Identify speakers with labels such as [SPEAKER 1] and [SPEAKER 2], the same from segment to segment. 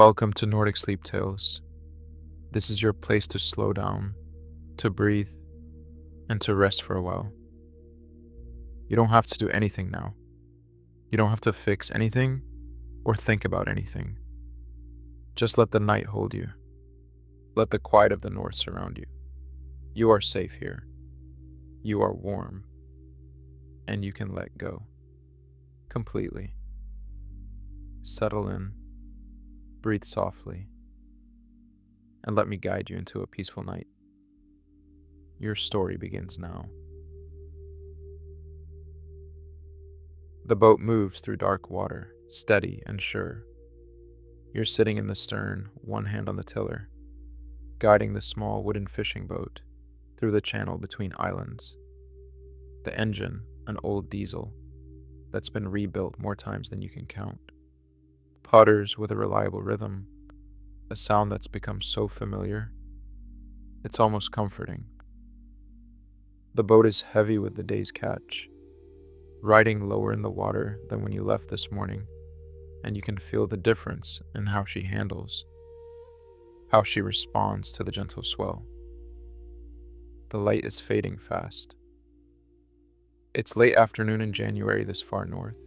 [SPEAKER 1] Welcome to Nordic Sleep Tales. This is your place to slow down, to breathe, and to rest for a while. You don't have to do anything now. You don't have to fix anything or think about anything. Just let the night hold you. Let the quiet of the north surround you. You are safe here. You are warm. And you can let go. Completely. Settle in. Breathe softly, and let me guide you into a peaceful night. Your story begins now. The boat moves through dark water, steady and sure. You're sitting in the stern, one hand on the tiller, guiding the small wooden fishing boat through the channel between islands. The engine, an old diesel, that's been rebuilt more times than you can count, putters with a reliable rhythm, a sound that's become so familiar, it's almost comforting. The boat is heavy with the day's catch, riding lower in the water than when you left this morning, and you can feel the difference in how she handles, how she responds to the gentle swell. The light is fading fast. It's late afternoon in January this far north,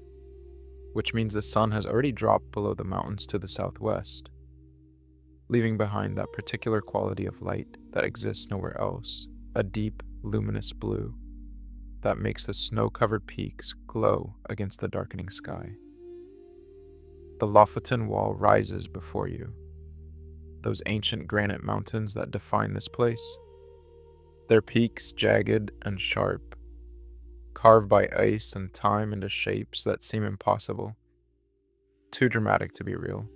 [SPEAKER 1] which means the sun has already dropped below the mountains to the southwest, leaving behind that particular quality of light that exists nowhere else, a deep, luminous blue that makes the snow-covered peaks glow against the darkening sky. The Lofoten wall rises before you, those ancient granite mountains that define this place, their peaks jagged and sharp, carved by ice and time into shapes that seem impossible, too dramatic to be real.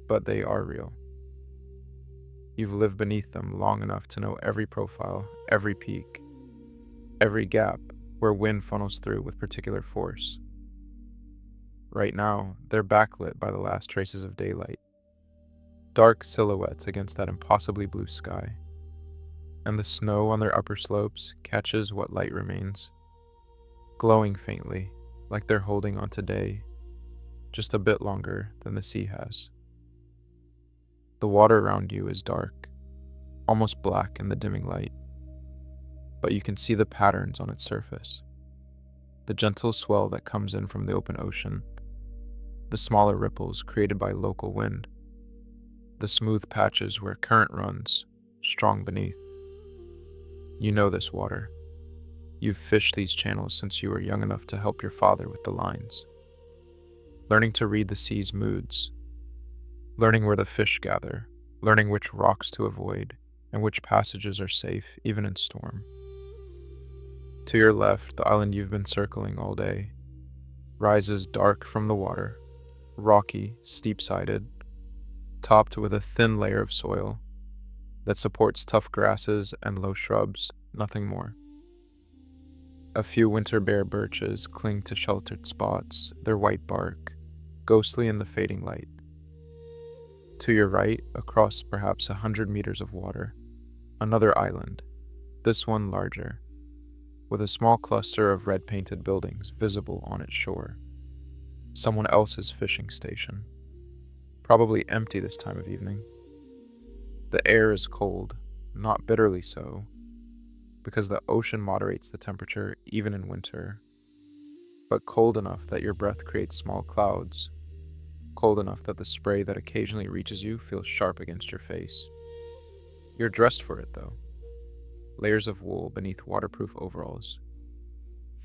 [SPEAKER 1] But they are real. You've lived beneath them long enough to know every profile, every peak, every gap where wind funnels through with particular force. Right now, they're backlit by the last traces of daylight, dark silhouettes against that impossibly blue sky. And the snow on their upper slopes catches what light remains, glowing faintly, like they're holding on to day, just a bit longer than the sea has. The water around you is dark, almost black in the dimming light, but you can see the patterns on its surface. The gentle swell that comes in from the open ocean, the smaller ripples created by local wind, the smooth patches where current runs, strong beneath. You know this water. You've fished these channels since you were young enough to help your father with the lines. Learning to read the sea's moods, learning where the fish gather, learning which rocks to avoid, and which passages are safe even in storm. To your left, the island you've been circling all day rises dark from the water, rocky, steep-sided, topped with a thin layer of soil that supports tough grasses and low shrubs, nothing more. A few winter bare birches cling to sheltered spots, their white bark, ghostly in the fading light. To your right, across perhaps 100 meters of water, another island, this one larger, with a small cluster of red-painted buildings visible on its shore. Someone else's fishing station, probably empty this time of evening. The air is cold, not bitterly so, because the ocean moderates the temperature even in winter, but cold enough that your breath creates small clouds, cold enough that the spray that occasionally reaches you feels sharp against your face. You're dressed for it, though. Layers of wool beneath waterproof overalls,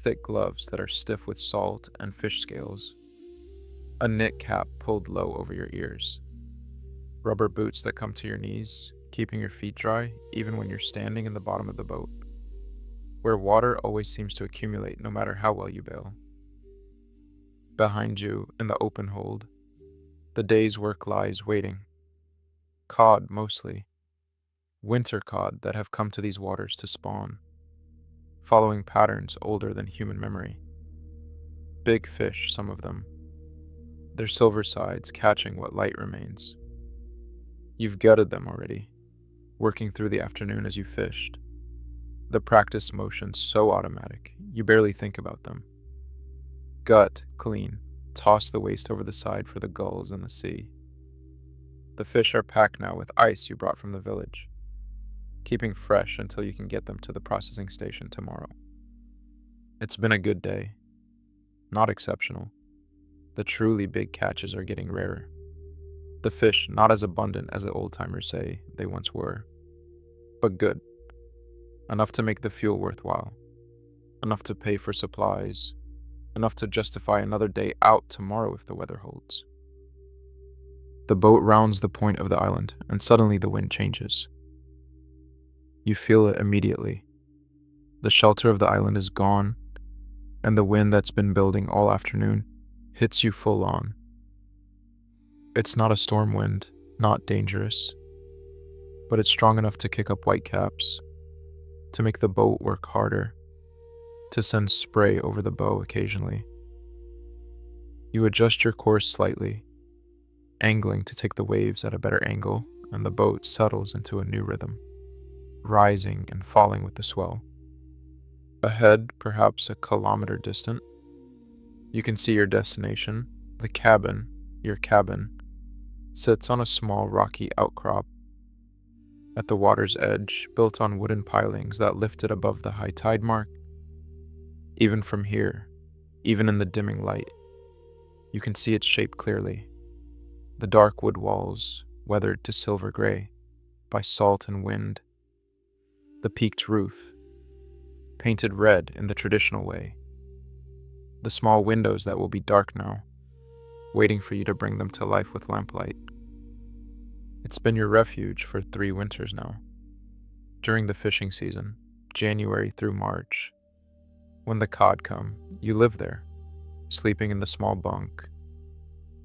[SPEAKER 1] thick gloves that are stiff with salt and fish scales, a knit cap pulled low over your ears, rubber boots that come to your knees, keeping your feet dry even when you're standing in the bottom of the boat, where water always seems to accumulate no matter how well you bail. Behind you, in the open hold, the day's work lies waiting. Cod, mostly. Winter cod that have come to these waters to spawn, following patterns older than human memory. Big fish, some of them, their silver sides catching what light remains. You've gutted them already, working through the afternoon as you fished. The practice motions so automatic, you barely think about them. Gut, clean, toss the waste over the side for the gulls in the sea. The fish are packed now with ice you brought from the village, keeping fresh until you can get them to the processing station tomorrow. It's been a good day. Not exceptional. The truly big catches are getting rarer. The fish not as abundant as the old-timers say they once were, but good. Enough to make the fuel worthwhile. Enough to pay for supplies. Enough to justify another day out tomorrow if the weather holds. The boat rounds the point of the island, and suddenly the wind changes. You feel it immediately. The shelter of the island is gone, and the wind that's been building all afternoon hits you full on. It's not a storm wind, not dangerous, but it's strong enough to kick up whitecaps, to make the boat work harder, to send spray over the bow occasionally. You adjust your course slightly, angling to take the waves at a better angle, and the boat settles into a new rhythm, rising and falling with the swell. Ahead, perhaps a kilometer distant, you can see your destination. The cabin, your cabin, sits on a small rocky outcrop at the water's edge, built on wooden pilings that lifted above the high tide mark. Even from here, even in the dimming light, you can see its shape clearly. The dark wood walls, weathered to silver gray by salt and wind. The peaked roof, painted red in the traditional way. The small windows that will be dark now, waiting for you to bring them to life with lamplight. It's been your refuge for 3 winters now. During the fishing season, January through March, when the cod come, you live there, sleeping in the small bunk,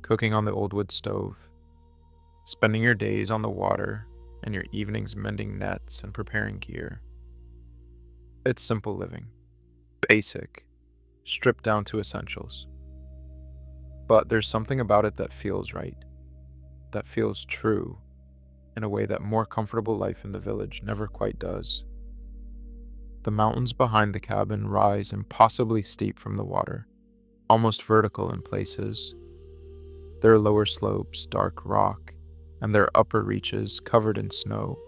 [SPEAKER 1] cooking on the old wood stove, spending your days on the water and your evenings mending nets and preparing gear. It's simple living, basic, stripped down to essentials. But there's something about it that feels right, that feels true, in a way that more comfortable life in the village never quite does. The mountains behind the cabin rise impossibly steep from the water, almost vertical in places. Their lower slopes dark rock, and their upper reaches covered in snow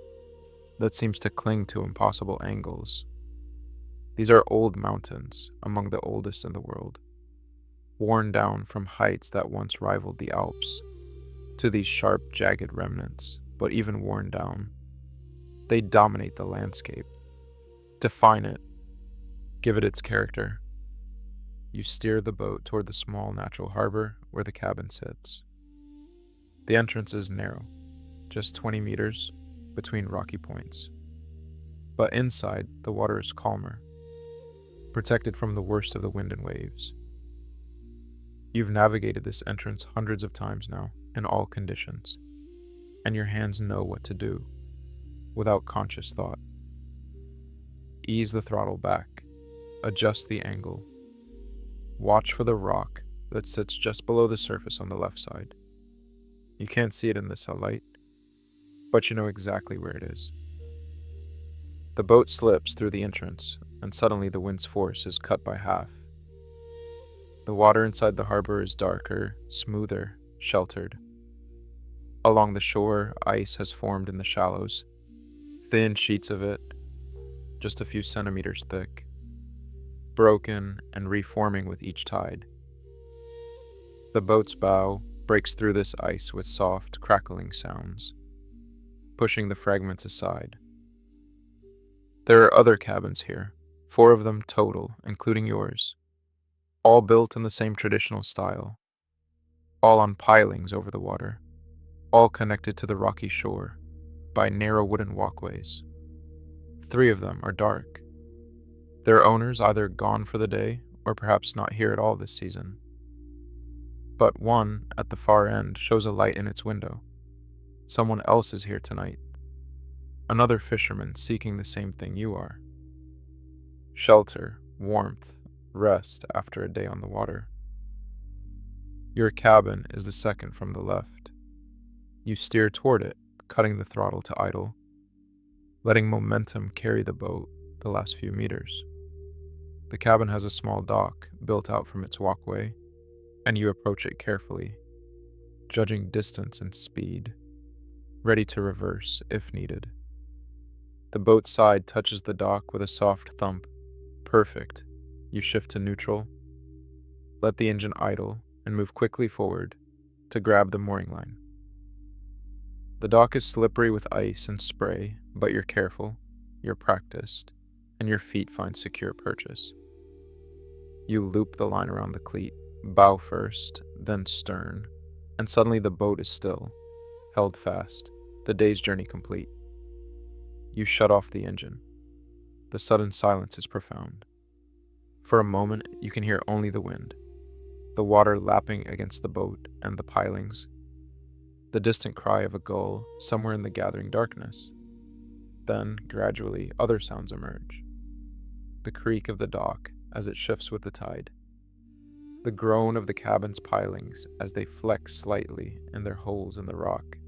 [SPEAKER 1] that seems to cling to impossible angles. These are old mountains, among the oldest in the world, worn down from heights that once rivaled the Alps to these sharp, jagged remnants, but even worn down, they dominate the landscape, define it, give it its character. You steer the boat toward the small natural harbor where the cabin sits. The entrance is narrow, just 20 meters between rocky points. But inside, the water is calmer, protected from the worst of the wind and waves. You've navigated this entrance hundreds of times now, in all conditions, and your hands know what to do, without conscious thought. Ease the throttle back, adjust the angle. Watch for the rock that sits just below the surface on the left side. You can't see it in the sunlight, but you know exactly where it is. The boat slips through the entrance, and suddenly the wind's force is cut by half. The water inside the harbor is darker, smoother, sheltered. Along the shore, ice has formed in the shallows, thin sheets of it, just a few centimeters thick, broken and reforming with each tide. The boat's bow breaks through this ice with soft, crackling sounds, pushing the fragments aside. There are other cabins here, 4 of them total, including yours, all built in the same traditional style, all on pilings over the water, all connected to the rocky shore by narrow wooden walkways. 3 of them are dark, their owners either gone for the day or perhaps not here at all this season. But one, at the far end, shows a light in its window. Someone else is here tonight. Another fisherman seeking the same thing you are. Shelter, warmth, rest after a day on the water. Your cabin is the second from the left. You steer toward it, cutting the throttle to idle, letting momentum carry the boat the last few meters. The cabin has a small dock built out from its walkway, and you approach it carefully, judging distance and speed, ready to reverse if needed. The boat's side touches the dock with a soft thump. Perfect. You shift to neutral, let the engine idle, and move quickly forward to grab the mooring line. The dock is slippery with ice and spray, but you're careful, you're practiced, and your feet find secure purchase. You loop the line around the cleat, bow first, then stern, and suddenly the boat is still, held fast, the day's journey complete. You shut off the engine. The sudden silence is profound. For a moment, you can hear only the wind, the water lapping against the boat and the pilings, the distant cry of a gull somewhere in the gathering darkness. Then, gradually, other sounds emerge. The creak of the dock as it shifts with the tide, the groan of the cabin's pilings as they flex slightly in their holes in the rock,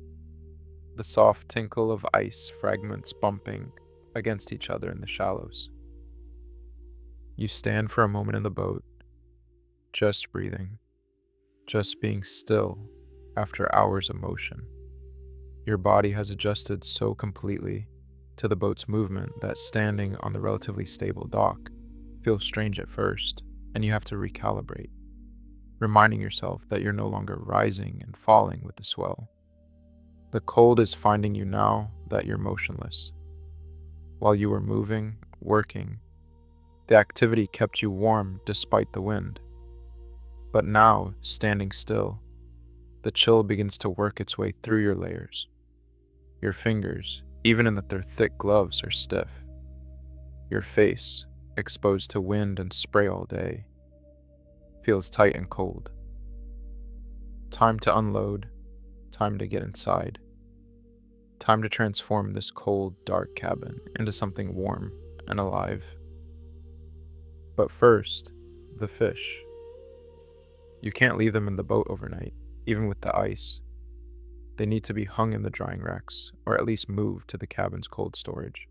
[SPEAKER 1] the soft tinkle of ice fragments bumping against each other in the shallows. You stand for a moment in the boat, just breathing, just being still after hours of motion. Your body has adjusted so completely to the boat's movement that standing on the relatively stable dock feels strange at first, and you have to recalibrate, reminding yourself that you're no longer rising and falling with the swell. The cold is finding you now that you're motionless. While you were moving, working, the activity kept you warm despite the wind. But now, standing still, the chill begins to work its way through your layers. Your fingers, even in that their thick gloves, are stiff. Your face, exposed to wind and spray all day, feels tight and cold. Time to unload, time to get inside. Time to transform this cold, dark cabin into something warm and alive. But first, the fish. You can't leave them in the boat overnight, even with the ice. They need to be hung in the drying racks, or at least moved to the cabin's cold storage.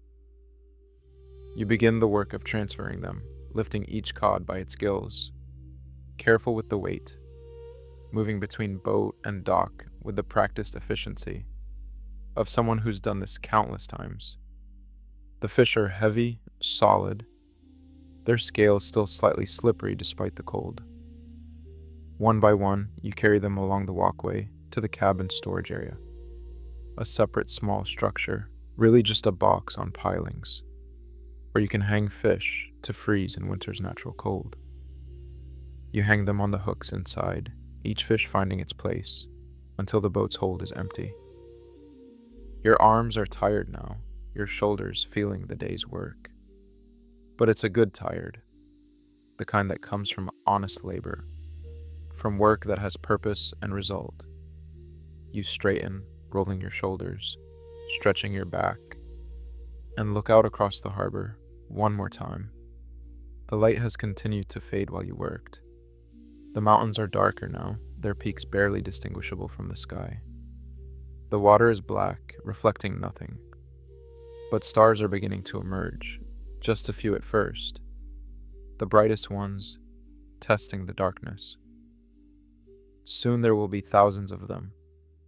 [SPEAKER 1] You begin the work of transferring them, lifting each cod by its gills, careful with the weight, moving between boat and dock with the practiced efficiency of someone who's done this countless times. The fish are heavy, solid, their scales still slightly slippery despite the cold. One by one, you carry them along the walkway to the cabin storage area, a separate small structure, really just a box on pilings, where you can hang fish to freeze in winter's natural cold. You hang them on the hooks inside, each fish finding its place, until the boat's hold is empty. Your arms are tired now, your shoulders feeling the day's work. But it's a good tired, the kind that comes from honest labor, from work that has purpose and result. You straighten, rolling your shoulders, stretching your back, and look out across the harbor one more time. The light has continued to fade while you worked. The mountains are darker now, their peaks barely distinguishable from the sky. The water is black, reflecting nothing. But stars are beginning to emerge, just a few at first, the brightest ones testing the darkness. Soon there will be thousands of them,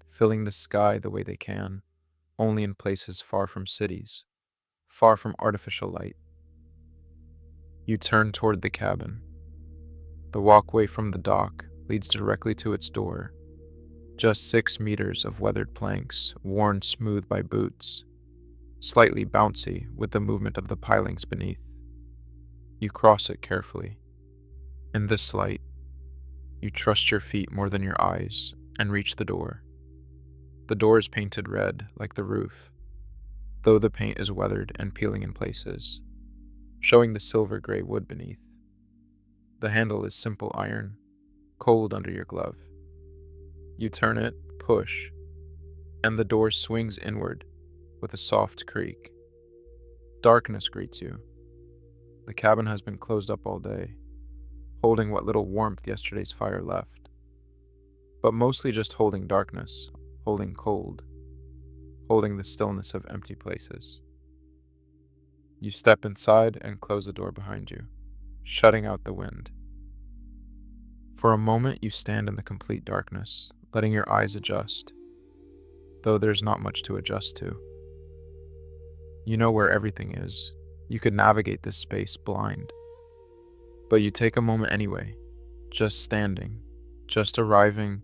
[SPEAKER 1] filling the sky the way they can, only in places far from cities, far from artificial light. You turn toward the cabin. The walkway from the dock leads directly to its door, just 6 meters of weathered planks, worn smooth by boots, slightly bouncy with the movement of the pilings beneath. You cross it carefully. In this light, you trust your feet more than your eyes and reach the door. The door is painted red, like the roof, though the paint is weathered and peeling in places, showing the silver gray wood beneath. The handle is simple iron, cold under your glove. You turn it, push, and the door swings inward with a soft creak. Darkness greets you. The cabin has been closed up all day, holding what little warmth yesterday's fire left, but mostly just holding darkness, holding cold, holding the stillness of empty places. You step inside and close the door behind you, shutting out the wind. For a moment you stand in the complete darkness, letting your eyes adjust. though there's not much to adjust to. You know where everything is. You could navigate this space blind. But you take a moment anyway, just standing, just arriving,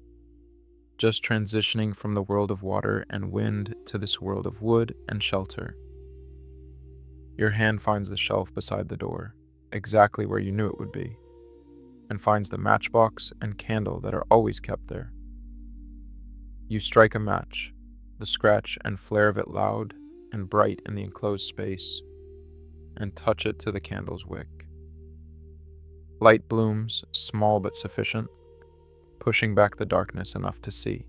[SPEAKER 1] just transitioning from the world of water and wind to this world of wood and shelter. Your hand finds the shelf beside the door, exactly where you knew it would be, and finds the matchbox and candle that are always kept there. You strike a match, the scratch and flare of it loud and bright in the enclosed space, and touch it to the candle's wick. Light blooms, small but sufficient, pushing back the darkness enough to see.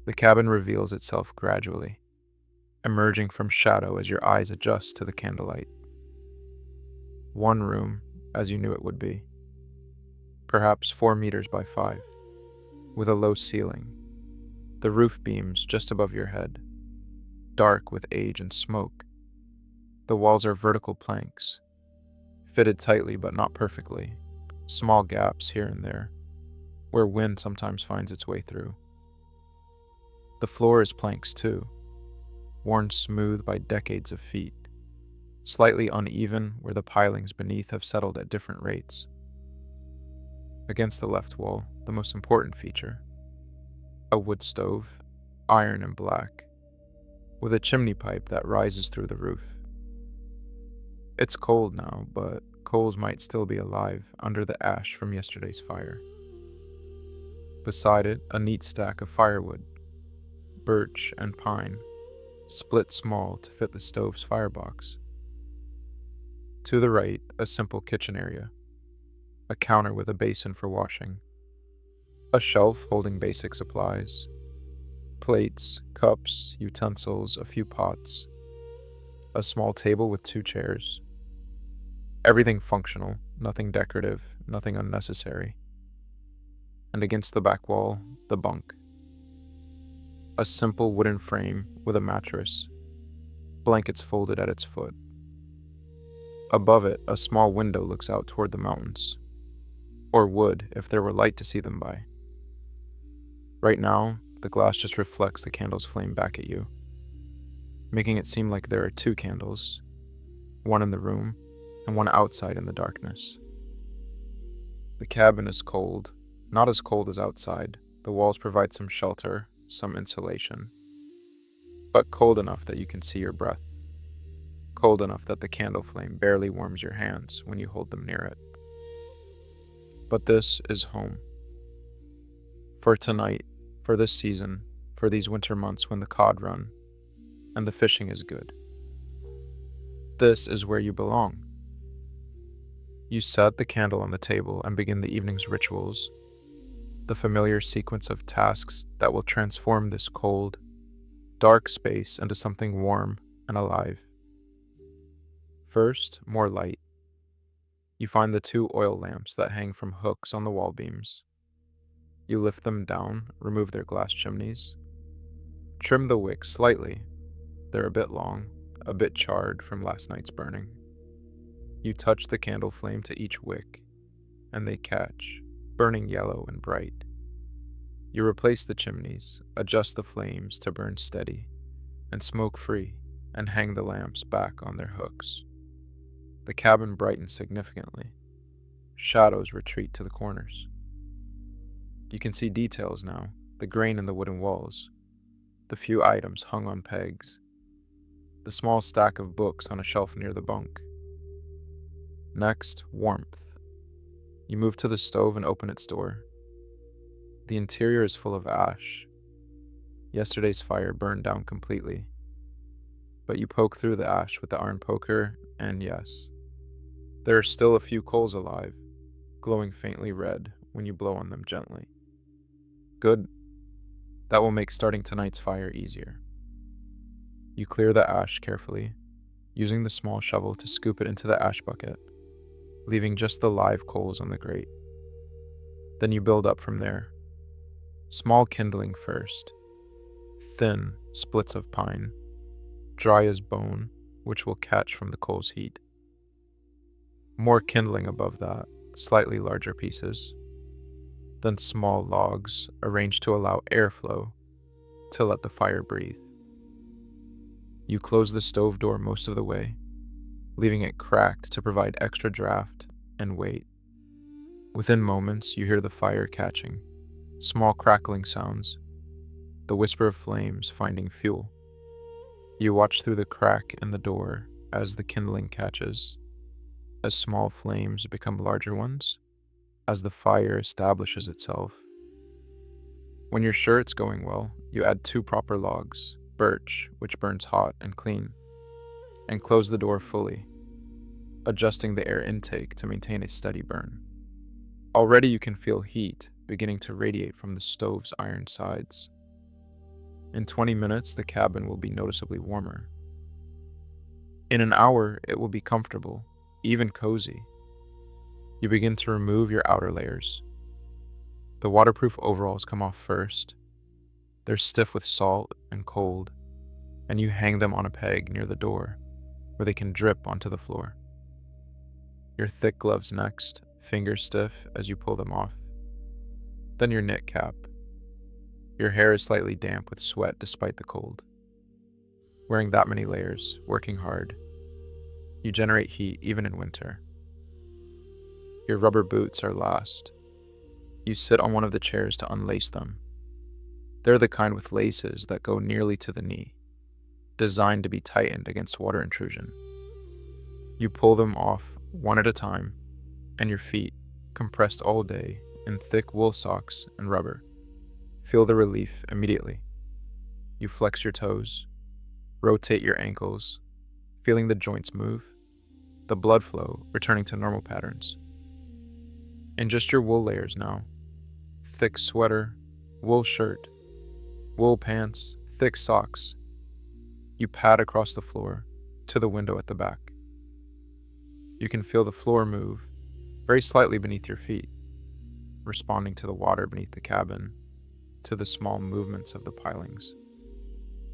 [SPEAKER 1] The cabin reveals itself gradually, emerging from shadow as your eyes adjust to the candlelight. One room, as you knew it would be, perhaps 4 meters by 5, with a low ceiling, the roof beams just above your head, dark with age and smoke. The walls are vertical planks, fitted tightly but not perfectly, small gaps here and there, where wind sometimes finds its way through. The floor is planks too, worn smooth by decades of feet, slightly uneven where the pilings beneath have settled at different rates. Against the left wall, the most important feature, a wood stove, iron and black, with a chimney pipe that rises through the roof. It's cold now, but coals might still be alive under the ash from yesterday's fire. Beside it, a neat stack of firewood, birch and pine, split small to fit the stove's firebox. To the right, a simple kitchen area, a counter with a basin for washing, a shelf holding basic supplies, plates, cups, utensils, a few pots, a small table with 2 chairs. Everything functional, nothing decorative, nothing unnecessary. And against the back wall, the bunk. A simple wooden frame with a mattress, blankets folded at its foot. Above it, a small window looks out toward the mountains, or would if there were light to see them by. Right now, the glass just reflects the candle's flame back at you, making it seem like there are 2 candles, one in the room and one outside in the darkness. The cabin is cold, not as cold as outside. The walls provide some shelter, some insulation, but cold enough that you can see your breath, cold enough that the candle flame barely warms your hands when you hold them near it. But this is home. For tonight, for this season, for these winter months when the cod run, and the fishing is good. This is where you belong. You set the candle on the table and begin the evening's rituals, the familiar sequence of tasks that will transform this cold, dark space into something warm and alive. First, more light. You find the 2 oil lamps that hang from hooks on the wall beams. You lift them down, remove their glass chimneys, trim the wicks slightly. They're a bit long, a bit charred from last night's burning. You touch the candle flame to each wick, and they catch, burning yellow and bright. You replace the chimneys, adjust the flames to burn steady and smoke-free, and hang the lamps back on their hooks. The cabin brightens significantly. Shadows retreat to the corners. You can see details now, the grain in the wooden walls, the few items hung on pegs, the small stack of books on a shelf near the bunk. Next, warmth. You move to the stove and open its door. The interior is full of ash. Yesterday's fire burned down completely. But you poke through the ash with the iron poker, and yes, there are still a few coals alive, glowing faintly red when you blow on them gently. Good. That will make starting tonight's fire easier. You clear the ash carefully, using the small shovel to scoop it into the ash bucket, leaving just the live coals on the grate. Then you build up from there. Small kindling first, thin splits of pine, dry as bone, which will catch from the coal's heat. More kindling above that, slightly larger pieces. Then small logs arranged to allow airflow, to let the fire breathe. You close the stove door most of the way, leaving it cracked to provide extra draft, and wait. Within moments, you hear the fire catching, small crackling sounds, the whisper of flames finding fuel. You watch through the crack in the door as the kindling catches, as small flames become larger ones, as the fire establishes itself. When you're sure it's going well, you add 2 proper logs, birch, which burns hot and clean, and close the door fully, adjusting the air intake to maintain a steady burn. Already you can feel heat beginning to radiate from the stove's iron sides. In 20 minutes, the cabin will be noticeably warmer. In an hour, it will be comfortable, even cozy. You begin to remove your outer layers. The waterproof overalls come off first. They're stiff with salt and cold, and you hang them on a peg near the door, where they can drip onto the floor. Your thick gloves next, fingers stiff as you pull them off. Then your knit cap. Your hair is slightly damp with sweat despite the cold. Wearing that many layers, working hard, you generate heat even in winter. Your rubber boots are last. You sit on one of the chairs to unlace them. They're the kind with laces that go nearly to the knee, designed to be tightened against water intrusion. You pull them off one at a time, and your feet, compressed all day in thick wool socks and rubber, feel the relief immediately. You flex your toes, rotate your ankles, feeling the joints move, the blood flow returning to normal patterns. In just your wool layers now, thick sweater, wool shirt, wool pants, thick socks, you pad across the floor to the window at the back. You can feel the floor move very slightly beneath your feet, responding to the water beneath the cabin, to the small movements of the pilings.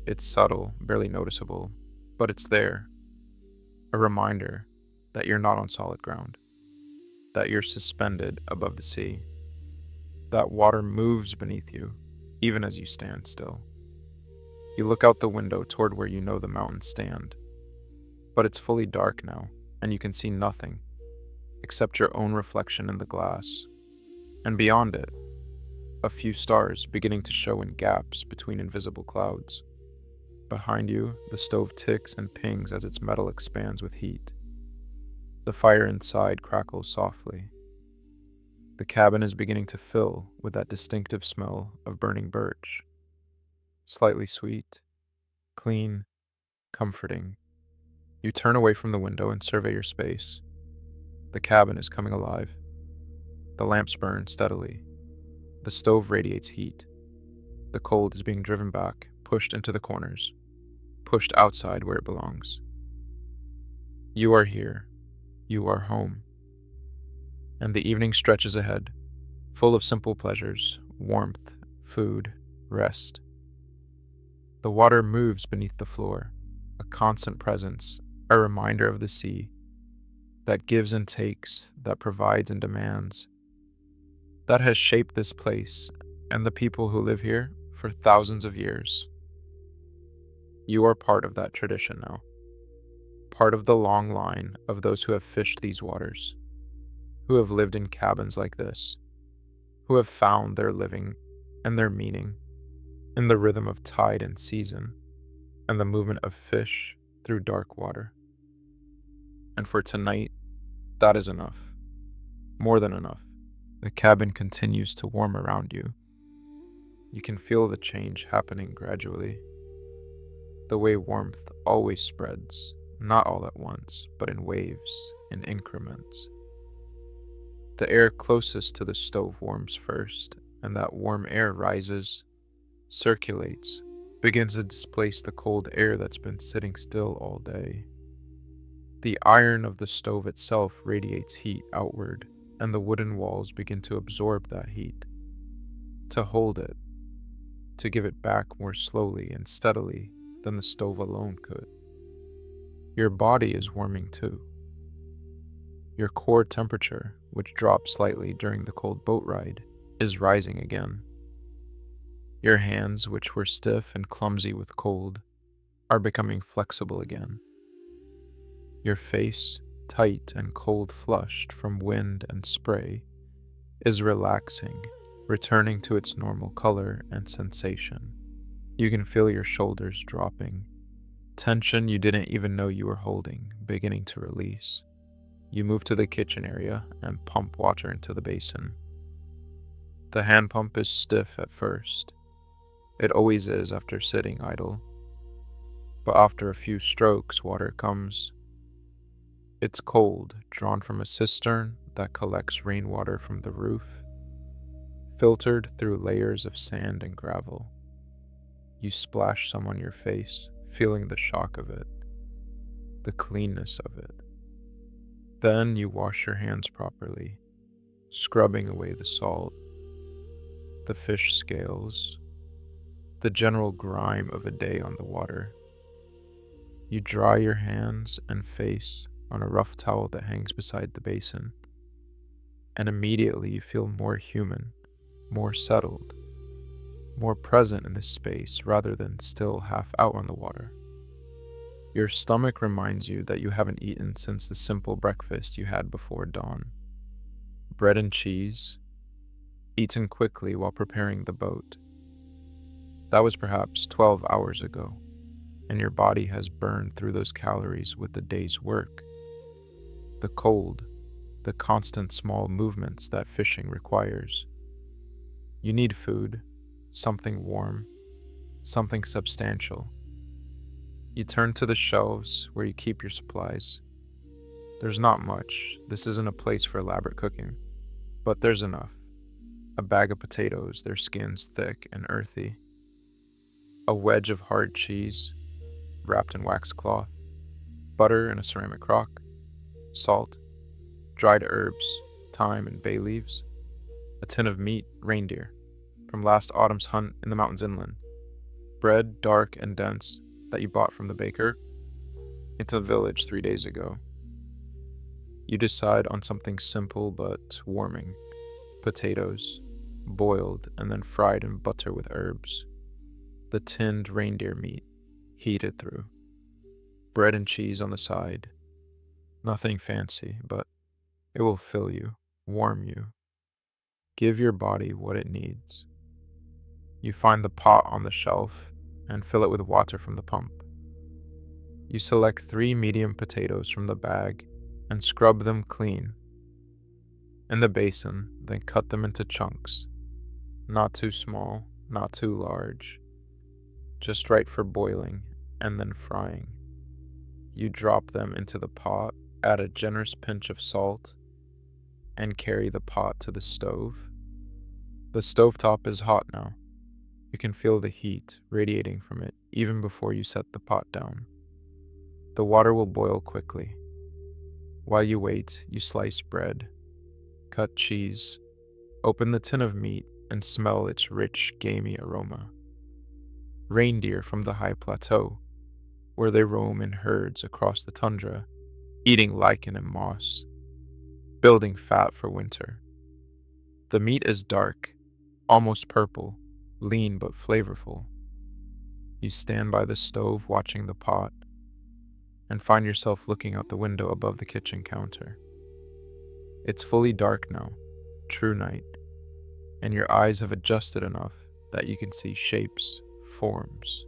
[SPEAKER 1] It's subtle, barely noticeable, but it's there. A reminder that you're not on solid ground, that you're suspended above the sea, that water moves beneath you, even as you stand still. You look out the window toward where you know the mountains stand, but it's fully dark now, and you can see nothing except your own reflection in the glass, and beyond it, a few stars beginning to show in gaps between invisible clouds. Behind you, the stove ticks and pings as its metal expands with heat. The fire inside crackles softly. The cabin is beginning to fill with that distinctive smell of burning birch. Slightly sweet, clean, comforting. You turn away from the window and survey your space. The cabin is coming alive. The lamps burn steadily. The stove radiates heat. The cold is being driven back, pushed into the corners, pushed outside where it belongs. You are here. You are home. And the evening stretches ahead, full of simple pleasures, warmth, food, rest. The water moves beneath the floor, a constant presence, a reminder of the sea, that gives and takes, that provides and demands, that has shaped this place and the people who live here for thousands of years. You are part of that tradition now, part of the long line of those who have fished these waters, who have lived in cabins like this, who have found their living and their meaning in the rhythm of tide and season and the movement of fish through dark water. And for tonight, that is enough, more than enough. The cabin continues to warm around you. You can feel the change happening gradually, the way warmth always spreads, not all at once, but in waves, in increments. The air closest to the stove warms first, and that warm air rises, circulates, begins to displace the cold air that's been sitting still all day. The iron of the stove itself radiates heat outward, and the wooden walls begin to absorb that heat, to hold it, to give it back more slowly and steadily than the stove alone could. Your body is warming too. Your core temperature, which dropped slightly during the cold boat ride, is rising again. Your hands, which were stiff and clumsy with cold, are becoming flexible again. Your face, tight and cold flushed from wind and spray, is relaxing, returning to its normal color and sensation. You can feel your shoulders dropping, tension you didn't even know you were holding beginning to release. You move to the kitchen area and pump water into the basin. The hand pump is stiff at first. It always is after sitting idle. But after a few strokes, water comes. It's cold, drawn from a cistern that collects rainwater from the roof, filtered through layers of sand and gravel. You splash some on your face, feeling the shock of it, the cleanness of it. Then you wash your hands properly, scrubbing away the salt, the fish scales, the general grime of a day on the water. You dry your hands and face on a rough towel that hangs beside the basin, and immediately you feel more human, more settled, more present in this space rather than still half out on the water. Your stomach reminds you that you haven't eaten since the simple breakfast you had before dawn. Bread and cheese, eaten quickly while preparing the boat. That was perhaps 12 hours ago, and your body has burned through those calories with the day's work. The cold, the constant small movements that fishing requires. You need food, something warm, something substantial. You turn to the shelves where you keep your supplies. There's not much. This isn't a place for elaborate cooking, but there's enough. A bag of potatoes, their skins thick and earthy. A wedge of hard cheese, wrapped in waxed cloth. Butter in a ceramic crock. Salt. Dried herbs, thyme and bay leaves. A tin of meat, reindeer, from last autumn's hunt in the mountains inland. Bread, dark and dense, that you bought from the baker, into the village 3 days ago. You decide on something simple but warming. Potatoes, boiled and then fried in butter with herbs. The tinned reindeer meat, heated through. Bread and cheese on the side. Nothing fancy, but it will fill you, warm you. Give your body what it needs. You find the pot on the shelf and fill it with water from the pump. You select 3 medium potatoes from the bag and scrub them clean. In the basin, then cut them into chunks. Not too small, not too large. Just right for boiling and then frying. You drop them into the pot, add a generous pinch of salt, and carry the pot to the stove. The stovetop is hot now. You can feel the heat radiating from it even before you set the pot down. The water will boil quickly. While you wait, you slice bread, cut cheese, open the tin of meat, and smell its rich, gamey aroma. Reindeer from the high plateau, where they roam in herds across the tundra, eating lichen and moss, building fat for winter. The meat is dark, almost purple, lean but flavorful. You stand by the stove watching the pot, and find yourself looking out the window above the kitchen counter. It's fully dark now, true night, and your eyes have adjusted enough that you can see shapes, forms.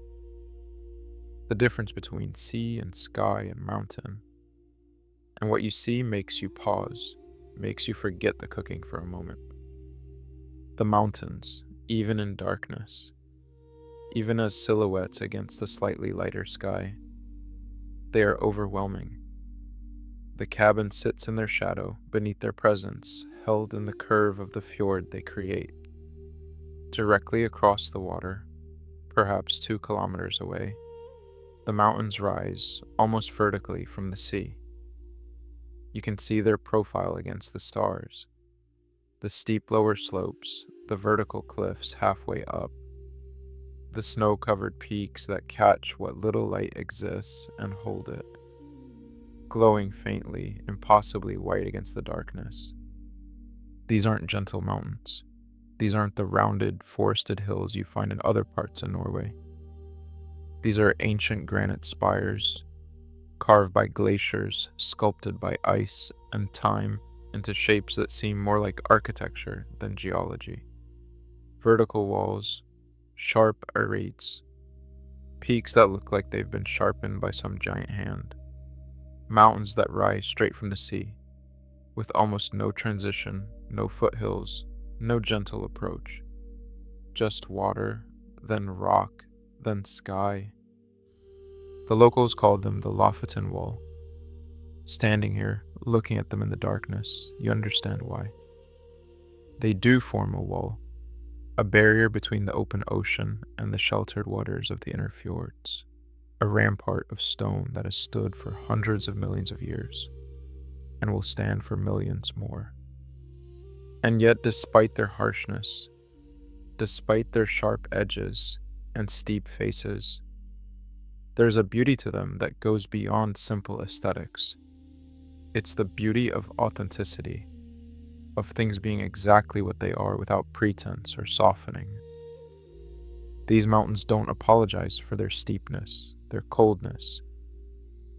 [SPEAKER 1] The difference between sea and sky and mountain. And what you see makes you pause, makes you forget the cooking for a moment. The mountains, even in darkness, even as silhouettes against the slightly lighter sky, they are overwhelming. The cabin sits in their shadow, beneath their presence, held in the curve of the fjord they create. Directly across the water, perhaps 2 kilometers away, the mountains rise almost vertically from the sea. You can see their profile against the stars. The steep lower slopes, the vertical cliffs halfway up, the snow-covered peaks that catch what little light exists and hold it, glowing faintly, impossibly white against the darkness. These aren't gentle mountains. These aren't the rounded, forested hills you find in other parts of Norway. These are ancient granite spires, carved by glaciers, sculpted by ice and time into shapes that seem more like architecture than geology. Vertical walls, sharp arêtes, peaks that look like they've been sharpened by some giant hand, mountains that rise straight from the sea, with almost no transition, no foothills, no gentle approach. Just water, then rock, then sky. The locals called them the Lofoten Wall. Standing here, looking at them in the darkness, you understand why. They do form a wall, a barrier between the open ocean and the sheltered waters of the inner fjords, a rampart of stone that has stood for hundreds of millions of years, and will stand for millions more. And yet, despite their harshness, despite their sharp edges and steep faces, there's a beauty to them that goes beyond simple aesthetics. It's the beauty of authenticity, of things being exactly what they are without pretense or softening. These mountains don't apologize for their steepness, their coldness,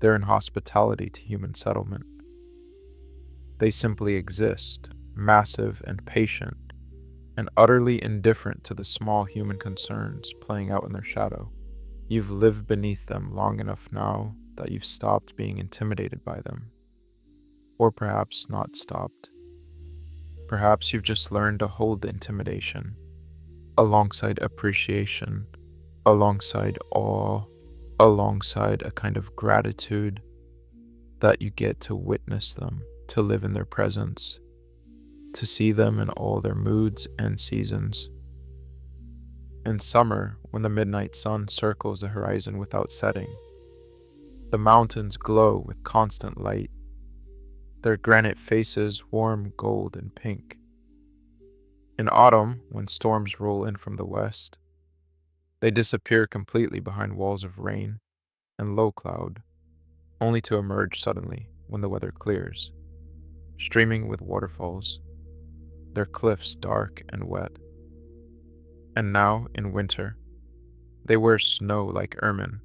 [SPEAKER 1] their inhospitality to human settlement. They simply exist, massive and patient, and utterly indifferent to the small human concerns playing out in their shadow. You've lived beneath them long enough now that you've stopped being intimidated by them. Or perhaps not stopped. Perhaps you've just learned to hold the intimidation, alongside appreciation, alongside awe, alongside a kind of gratitude that you get to witness them, to live in their presence, to see them in all their moods and seasons. In summer, when the midnight sun circles the horizon without setting, the mountains glow with constant light, their granite faces warm gold and pink. In autumn, when storms roll in from the west, they disappear completely behind walls of rain and low cloud, only to emerge suddenly when the weather clears, streaming with waterfalls, their cliffs dark and wet. And now, in winter, they wear snow like ermine,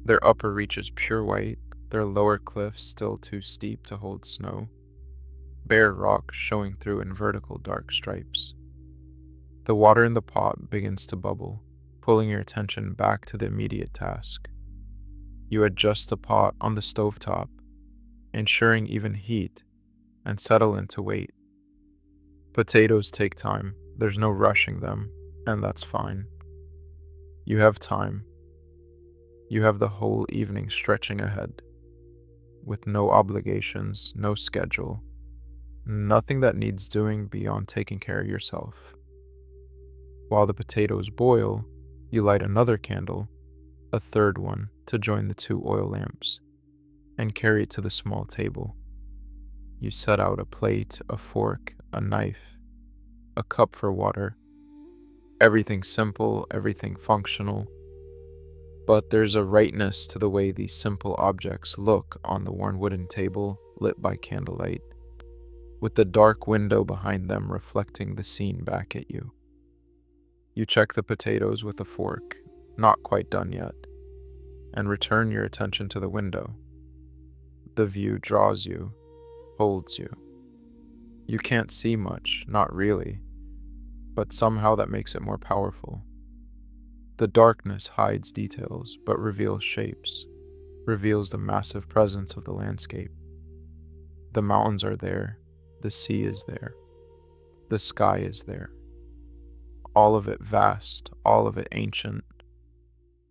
[SPEAKER 1] their upper reaches pure white, their lower cliffs still too steep to hold snow, bare rock showing through in vertical dark stripes. The water in the pot begins to bubble, pulling your attention back to the immediate task. You adjust the pot on the stovetop, ensuring even heat, and settle in to wait. Potatoes take time, there's no rushing them, and that's fine. You have time. You have the whole evening stretching ahead, with no obligations, no schedule, nothing that needs doing beyond taking care of yourself. While the potatoes boil, you light another candle, a third one to join the 2 oil lamps, and carry it to the small table. You set out a plate, a fork, a knife, a cup for water. Everything simple, everything functional. But there's a rightness to the way these simple objects look on the worn wooden table lit by candlelight, with the dark window behind them reflecting the scene back at you. You check the potatoes with a fork, not quite done yet, and return your attention to the window. The view draws you, holds you. You can't see much, not really, but somehow that makes it more powerful. The darkness hides details, but reveals shapes, reveals the massive presence of the landscape. The mountains are there, the sea is there, the sky is there. All of it vast, all of it ancient,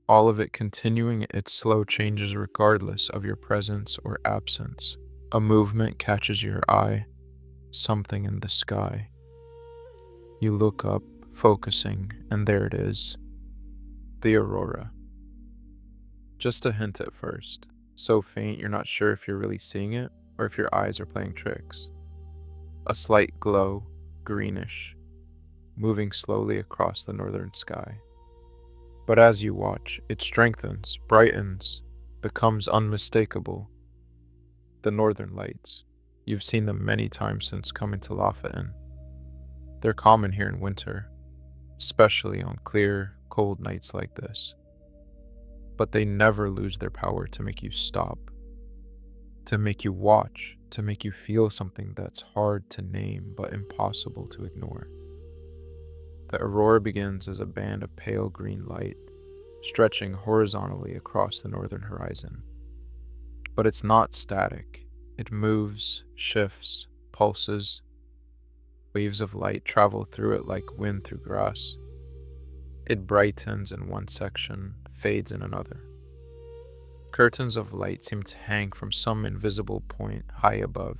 [SPEAKER 1] all of it continuing its slow changes regardless of your presence or absence. A movement catches your eye, something in the sky. You look up, focusing, and there it is. The aurora. Just a hint at first, so faint you're not sure if you're really seeing it or if your eyes are playing tricks. A slight glow, greenish, moving slowly across the northern sky. But as you watch, it strengthens, brightens, becomes unmistakable. The northern lights. You've seen them many times since coming to Lofoten. They're common here in winter, especially on clear, cold nights like this. But they never lose their power to make you stop, to make you watch, to make you feel something that's hard to name but impossible to ignore. The aurora begins as a band of pale green light stretching horizontally across the northern horizon. But it's not static. It moves, shifts, pulses. Waves of light travel through it like wind through grass. It brightens in one section, fades in another. Curtains of light seem to hang from some invisible point high above,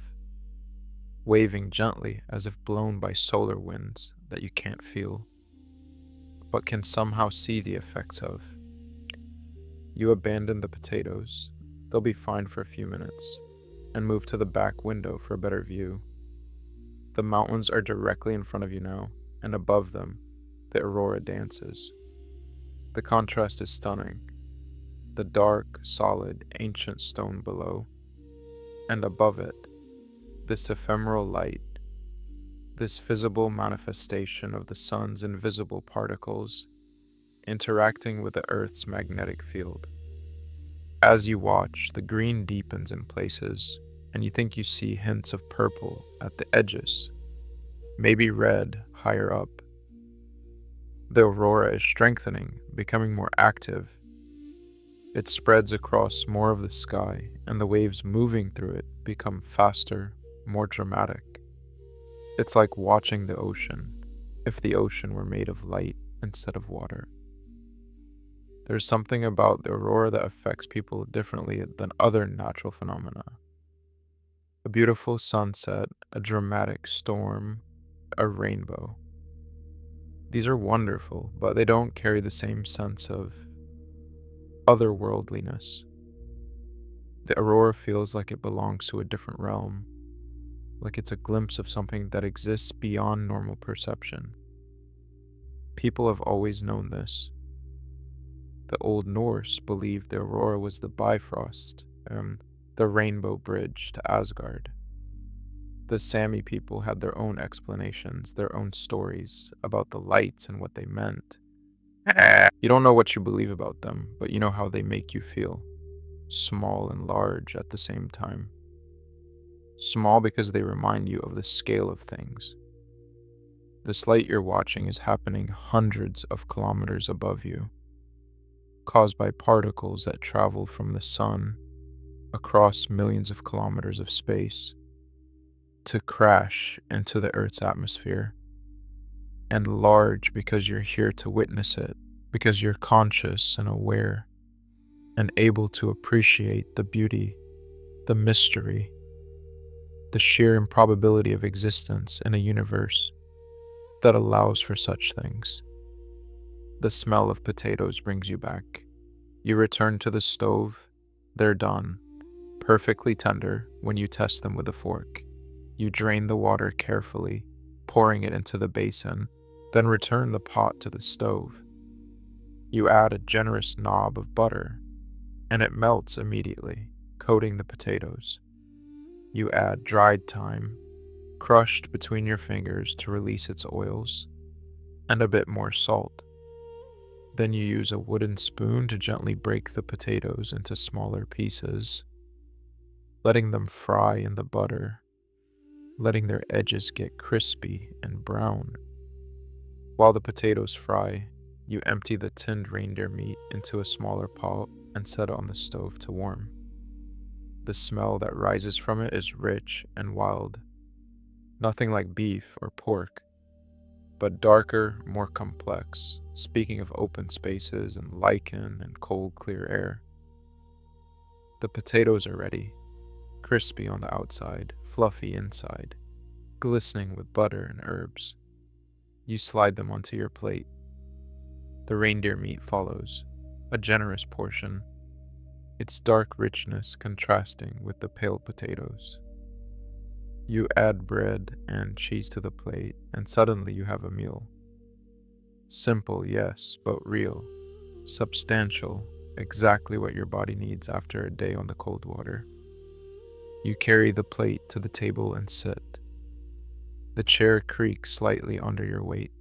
[SPEAKER 1] waving gently as if blown by solar winds that you can't feel, but can somehow see the effects of. You abandon the potatoes, they'll be fine for a few minutes, and move to the back window for a better view. The mountains are directly in front of you now, and above them, the aurora dances. The contrast is stunning. The dark, solid, ancient stone below, and above it, this ephemeral light, this visible manifestation of the sun's invisible particles interacting with the Earth's magnetic field. As you watch, the green deepens in places, and you think you see hints of purple at the edges, maybe red higher up. The aurora is strengthening, becoming more active. It spreads across more of the sky, and the waves moving through it become faster, more dramatic. It's like watching the ocean, if the ocean were made of light instead of water. There's something about the aurora that affects people differently than other natural phenomena. A beautiful sunset, a dramatic storm, a rainbow. These are wonderful, but they don't carry the same sense of otherworldliness. The aurora feels like it belongs to a different realm, like it's a glimpse of something that exists beyond normal perception. People have always known this. The Old Norse believed the aurora was the Bifrost, the rainbow bridge to Asgard. The Sami people had their own explanations, their own stories about the lights and what they meant. You don't know what you believe about them, but you know how they make you feel. Small and large at the same time. Small because they remind you of the scale of things. This light you're watching is happening hundreds of kilometers above you, caused by particles that travel from the sun across millions of kilometers of space to crash into the Earth's atmosphere. And large because you're here to witness it, because you're conscious and aware and able to appreciate the beauty, the mystery, the sheer improbability of existence in a universe that allows for such things. The smell of potatoes brings you back. You return to the stove. They're done, perfectly tender when you test them with a fork. You drain the water carefully, pouring it into the basin, then return the pot to the stove. You add a generous knob of butter, and it melts immediately, coating the potatoes. You add dried thyme, crushed between your fingers to release its oils, and a bit more salt. Then you use a wooden spoon to gently break the potatoes into smaller pieces, letting them fry in the butter, letting their edges get crispy and brown. While the potatoes fry, you empty the tinned reindeer meat into a smaller pot and set it on the stove to warm. The smell that rises from it is rich and wild, nothing like beef or pork, but darker, more complex, speaking of open spaces and lichen and cold, clear air. The potatoes are ready, crispy on the outside, fluffy inside, glistening with butter and herbs. You slide them onto your plate. The reindeer meat follows, a generous portion, its dark richness contrasting with the pale potatoes. You add bread and cheese to the plate, and suddenly you have a meal. Simple, yes, but real. Substantial, exactly what your body needs after a day on the cold water. You carry the plate to the table and sit. The chair creaks slightly under your weight.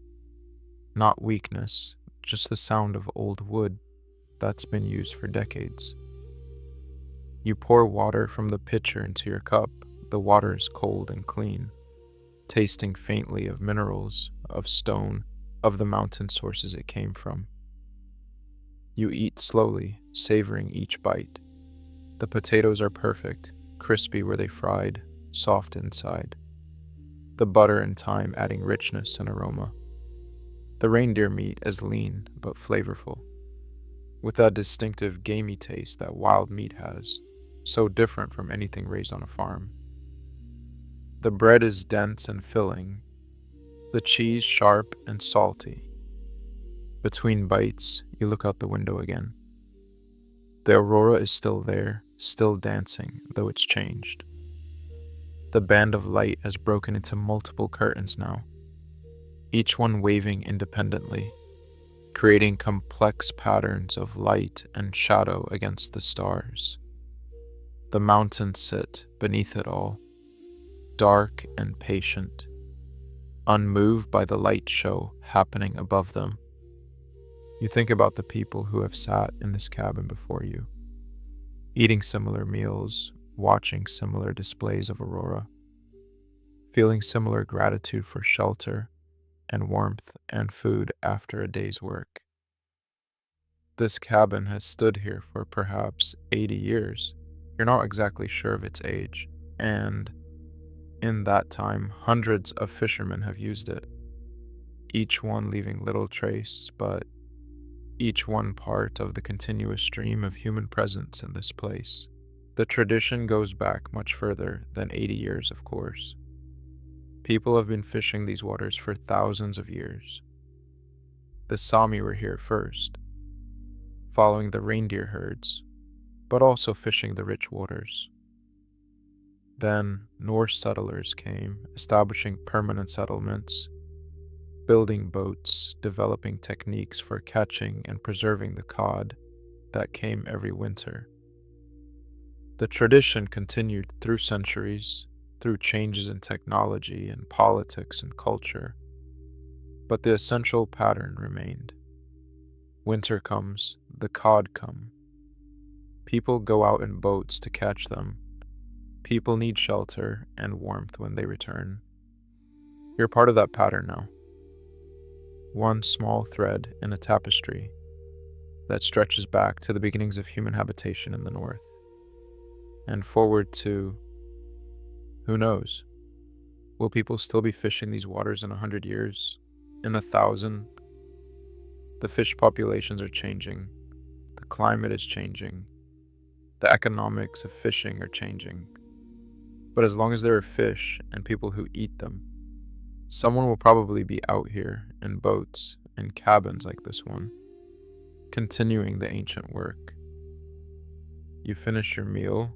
[SPEAKER 1] Not weakness, just the sound of old wood that's been used for decades. You pour water from the pitcher into your cup. The water is cold and clean, tasting faintly of minerals, of stone, of the mountain sources it came from. You eat slowly, savoring each bite. The potatoes are perfect, crispy where they fried, soft inside. The butter and thyme adding richness and aroma. The reindeer meat is lean but flavorful, with that distinctive gamey taste that wild meat has, so different from anything raised on a farm. The bread is dense and filling, the cheese sharp and salty. Between bites, you look out the window again. The aurora is still there, still dancing, though it's changed. The band of light has broken into multiple curtains now, each one waving independently, creating complex patterns of light and shadow against the stars. The mountains sit beneath it all, dark and patient, unmoved by the light show happening above them. You think about the people who have sat in this cabin before you, eating similar meals, watching similar displays of aurora, feeling similar gratitude for shelter and warmth and food after a day's work. This cabin has stood here for perhaps 80 years. You're not exactly sure of its age, and in that time, hundreds of fishermen have used it, each one leaving little trace, but each one part of the continuous stream of human presence in this place. The tradition goes back much further than 80 years, of course. People have been fishing these waters for thousands of years. The Sami were here first, following the reindeer herds, but also fishing the rich waters. Then Norse settlers came, establishing permanent settlements, building boats, developing techniques for catching and preserving the cod that came every winter. The tradition continued through centuries, through changes in technology and politics and culture, but the essential pattern remained. Winter comes, the cod come. People go out in boats to catch them. People need shelter and warmth when they return. You're part of that pattern now. One small thread in a tapestry that stretches back to the beginnings of human habitation in the north, and forward to, who knows, will people still be fishing these waters in 100 years? In 1,000? The fish populations are changing, the climate is changing, the economics of fishing are changing. But as long as there are fish and people who eat them, someone will probably be out here in boats and cabins like this one, continuing the ancient work. You finish your meal,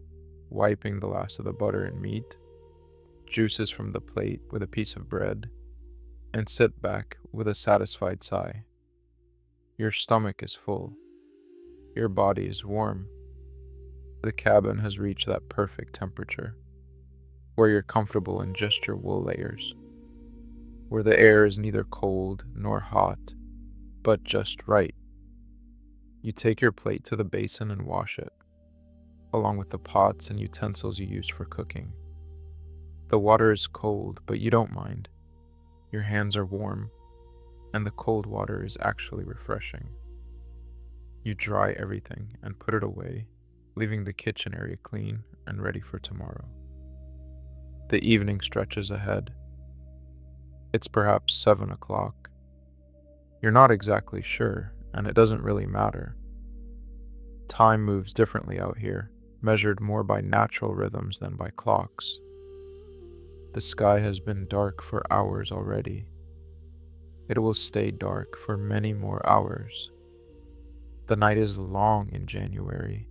[SPEAKER 1] wiping the last of the butter and meat, juices from the plate with a piece of bread, and sit back with a satisfied sigh. Your stomach is full. Your body is warm. The cabin has reached that perfect temperature, where you're comfortable in just your wool layers, where the air is neither cold nor hot, but just right. You take your plate to the basin and wash it, along with the pots and utensils you use for cooking. The water is cold, but you don't mind. Your hands are warm, and the cold water is actually refreshing. You dry everything and put it away, leaving the kitchen area clean and ready for tomorrow. The evening stretches ahead. It's perhaps 7 o'clock. You're not exactly sure, and it doesn't really matter. Time moves differently out here, measured more by natural rhythms than by clocks. The sky has been dark for hours already. It will stay dark for many more hours. The night is long in January,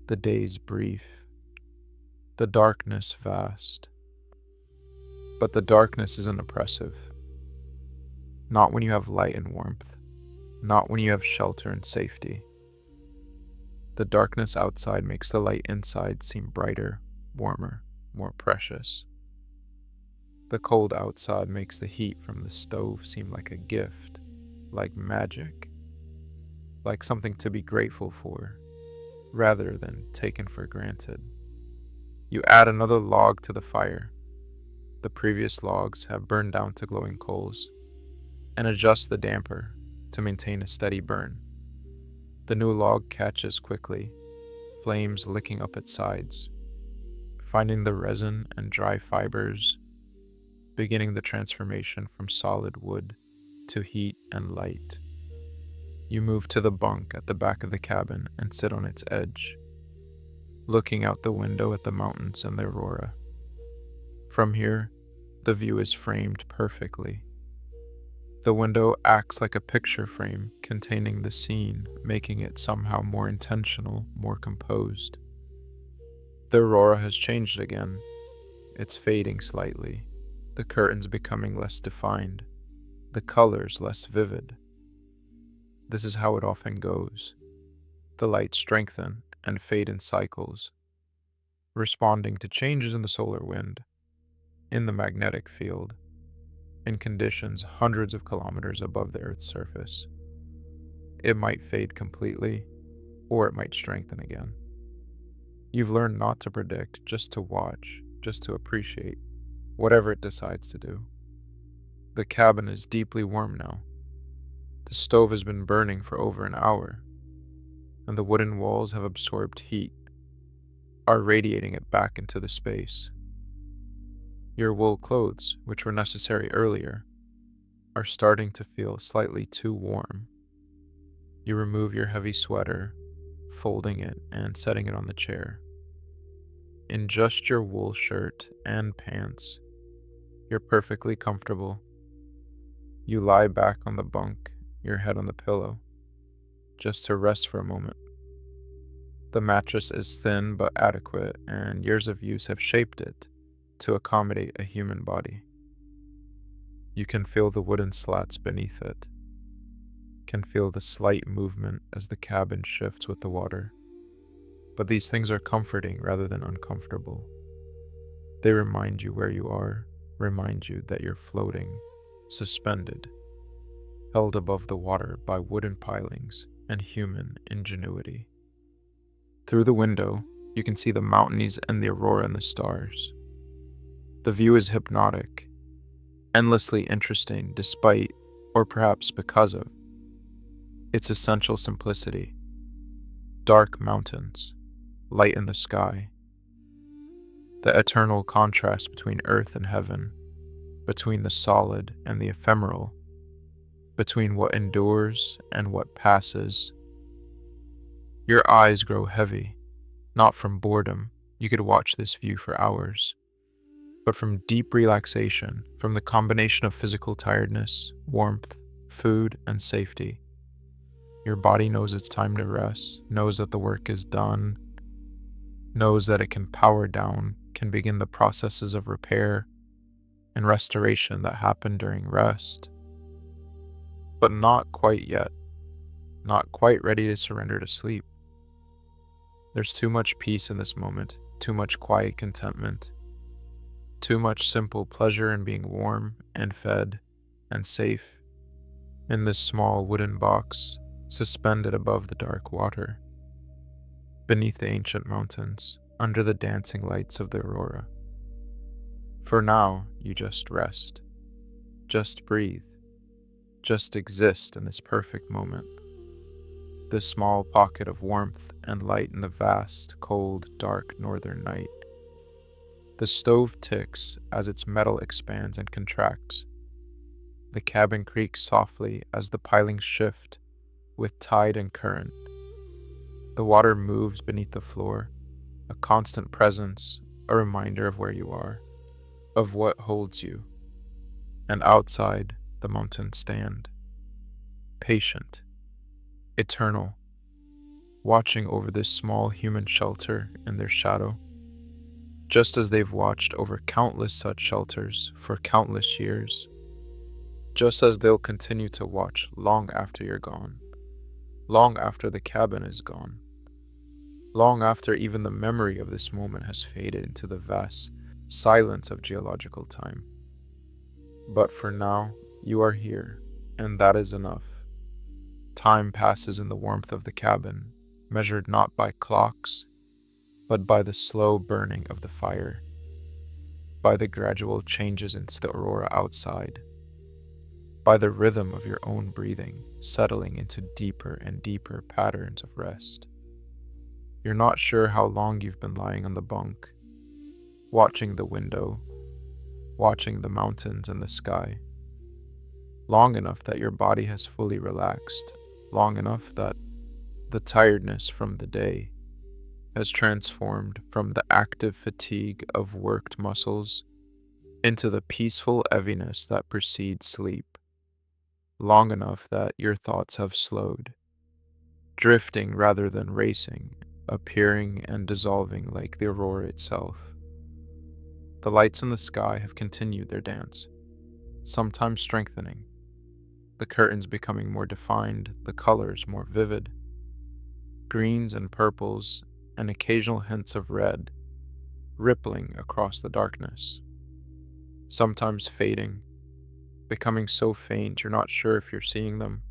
[SPEAKER 1] the days brief, the darkness vast. But the darkness isn't oppressive. Not when you have light and warmth, not when you have shelter and safety. The darkness outside makes the light inside seem brighter, warmer, more precious. The cold outside makes the heat from the stove seem like a gift, like magic, like something to be grateful for, rather than taken for granted. You add another log to the fire. The previous logs have burned down to glowing coals, and adjust the damper to maintain a steady burn. The new log catches quickly, flames licking up its sides, finding the resin and dry fibers, beginning the transformation from solid wood to heat and light. You move to the bunk at the back of the cabin and sit on its edge, looking out the window at the mountains and the aurora. From here, the view is framed perfectly. The window acts like a picture frame containing the scene, making it somehow more intentional, more composed. The aurora has changed again. It's fading slightly, the curtains becoming less defined, the colors less vivid. This is how it often goes. The lights strengthen and fade in cycles, responding to changes in the solar wind, in the magnetic field, in conditions hundreds of kilometers above the Earth's surface. It might fade completely, or it might strengthen again. You've learned not to predict, just to watch, just to appreciate, whatever it decides to do. The cabin is deeply warm now. The stove has been burning for over an hour, and the wooden walls have absorbed heat, are radiating it back into the space. Your wool clothes, which were necessary earlier, are starting to feel slightly too warm. You remove your heavy sweater, folding it and setting it on the chair. In just your wool shirt and pants, you're perfectly comfortable. You lie back on the bunk, your head on the pillow, just to rest for a moment. The mattress is thin but adequate, and years of use have shaped it to accommodate a human body. You can feel the wooden slats beneath it, can feel the slight movement as the cabin shifts with the water. But these things are comforting rather than uncomfortable. They remind you where you are, remind you that you're floating, suspended, held above the water by wooden pilings and human ingenuity. Through the window, you can see the mountains and the aurora and the stars. The view is hypnotic, endlessly interesting despite, or perhaps because of, its essential simplicity. Dark mountains, light in the sky. The eternal contrast between earth and heaven, between the solid and the ephemeral, between what endures and what passes. Your eyes grow heavy, not from boredom, you could watch this view for hours, but from deep relaxation, from the combination of physical tiredness, warmth, food, and safety. Your body knows it's time to rest, knows that the work is done, knows that it can power down, can begin the processes of repair and restoration that happen during rest. But not quite yet, not quite ready to surrender to sleep. There's too much peace in this moment, too much quiet contentment, too much simple pleasure in being warm and fed and safe in this small wooden box suspended above the dark water, beneath the ancient mountains, under the dancing lights of the aurora. For now, you just rest, just breathe, just exist in this perfect moment, this small pocket of warmth and light in the vast, cold, dark northern night. The stove ticks as its metal expands and contracts. The cabin creaks softly as the pilings shift with tide and current. The water moves beneath the floor, a constant presence, a reminder of where you are, of what holds you. And outside, the mountains stand, patient, eternal, watching over this small human shelter in their shadow, just as they've watched over countless such shelters for countless years, just as they'll continue to watch long after you're gone, long after the cabin is gone, long after even the memory of this moment has faded into the vast silence of geological time. But for now, you are here, and that is enough. Time passes in the warmth of the cabin, measured not by clocks, but by the slow burning of the fire, by the gradual changes in the aurora outside, by the rhythm of your own breathing settling into deeper and deeper patterns of rest. You're not sure how long you've been lying on the bunk, watching the window, watching the mountains and the sky, long enough that your body has fully relaxed, long enough that the tiredness from the day has transformed from the active fatigue of worked muscles into the peaceful heaviness that precedes sleep, long enough that your thoughts have slowed, drifting rather than racing, appearing and dissolving like the aurora itself. The lights in the sky have continued their dance, sometimes strengthening, the curtains becoming more defined, the colors more vivid, greens and purples, and occasional hints of red, rippling across the darkness, sometimes fading, becoming so faint you're not sure if you're seeing them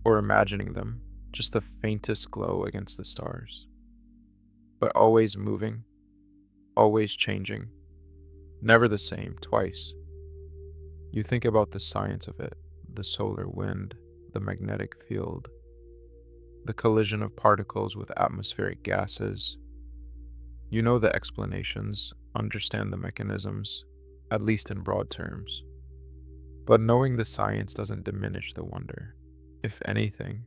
[SPEAKER 1] or imagining them, just the faintest glow against the stars. But always moving, always changing, never the same twice. You think about the science of it, the solar wind, the magnetic field, the collision of particles with atmospheric gases. You know the explanations, understand the mechanisms, at least in broad terms. But knowing the science doesn't diminish the wonder. If anything,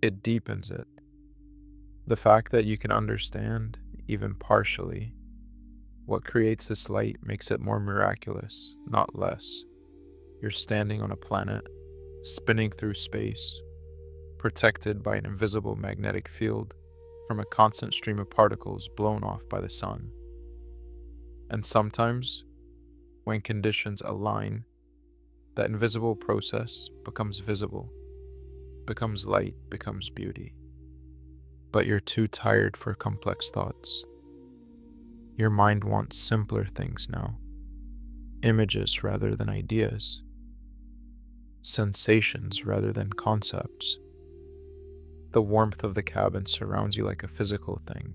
[SPEAKER 1] it deepens it. The fact that you can understand, even partially, what creates this light makes it more miraculous, not less. You're standing on a planet, spinning through space, protected by an invisible magnetic field from a constant stream of particles blown off by the sun. And sometimes, when conditions align, that invisible process becomes visible, becomes light, becomes beauty. But you're too tired for complex thoughts. Your mind wants simpler things now, images rather than ideas, sensations rather than concepts. The warmth of the cabin surrounds you like a physical thing.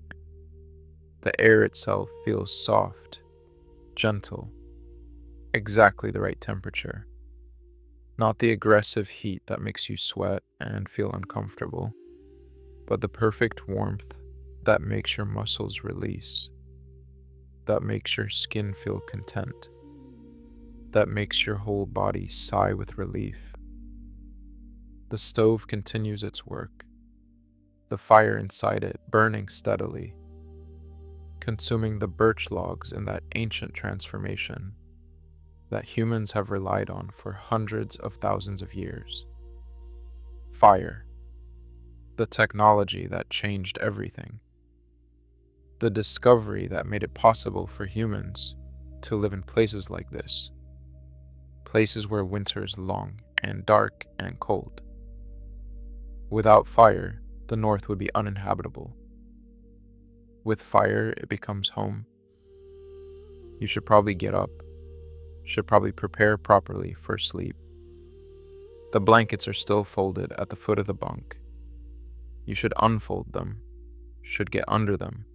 [SPEAKER 1] The air itself feels soft, gentle, exactly the right temperature. Not the aggressive heat that makes you sweat and feel uncomfortable, but the perfect warmth that makes your muscles release, that makes your skin feel content, that makes your whole body sigh with relief. The stove continues its work, the fire inside it burning steadily, consuming the birch logs in that ancient transformation that humans have relied on for hundreds of thousands of years. Fire, the technology that changed everything, the discovery that made it possible for humans to live in places like this, places where winter is long and dark and cold. Without fire, the north would be uninhabitable. With fire, it becomes home. You should probably get up, should probably prepare properly for sleep. The blankets are still folded at the foot of the bunk. You should unfold them, should get under them,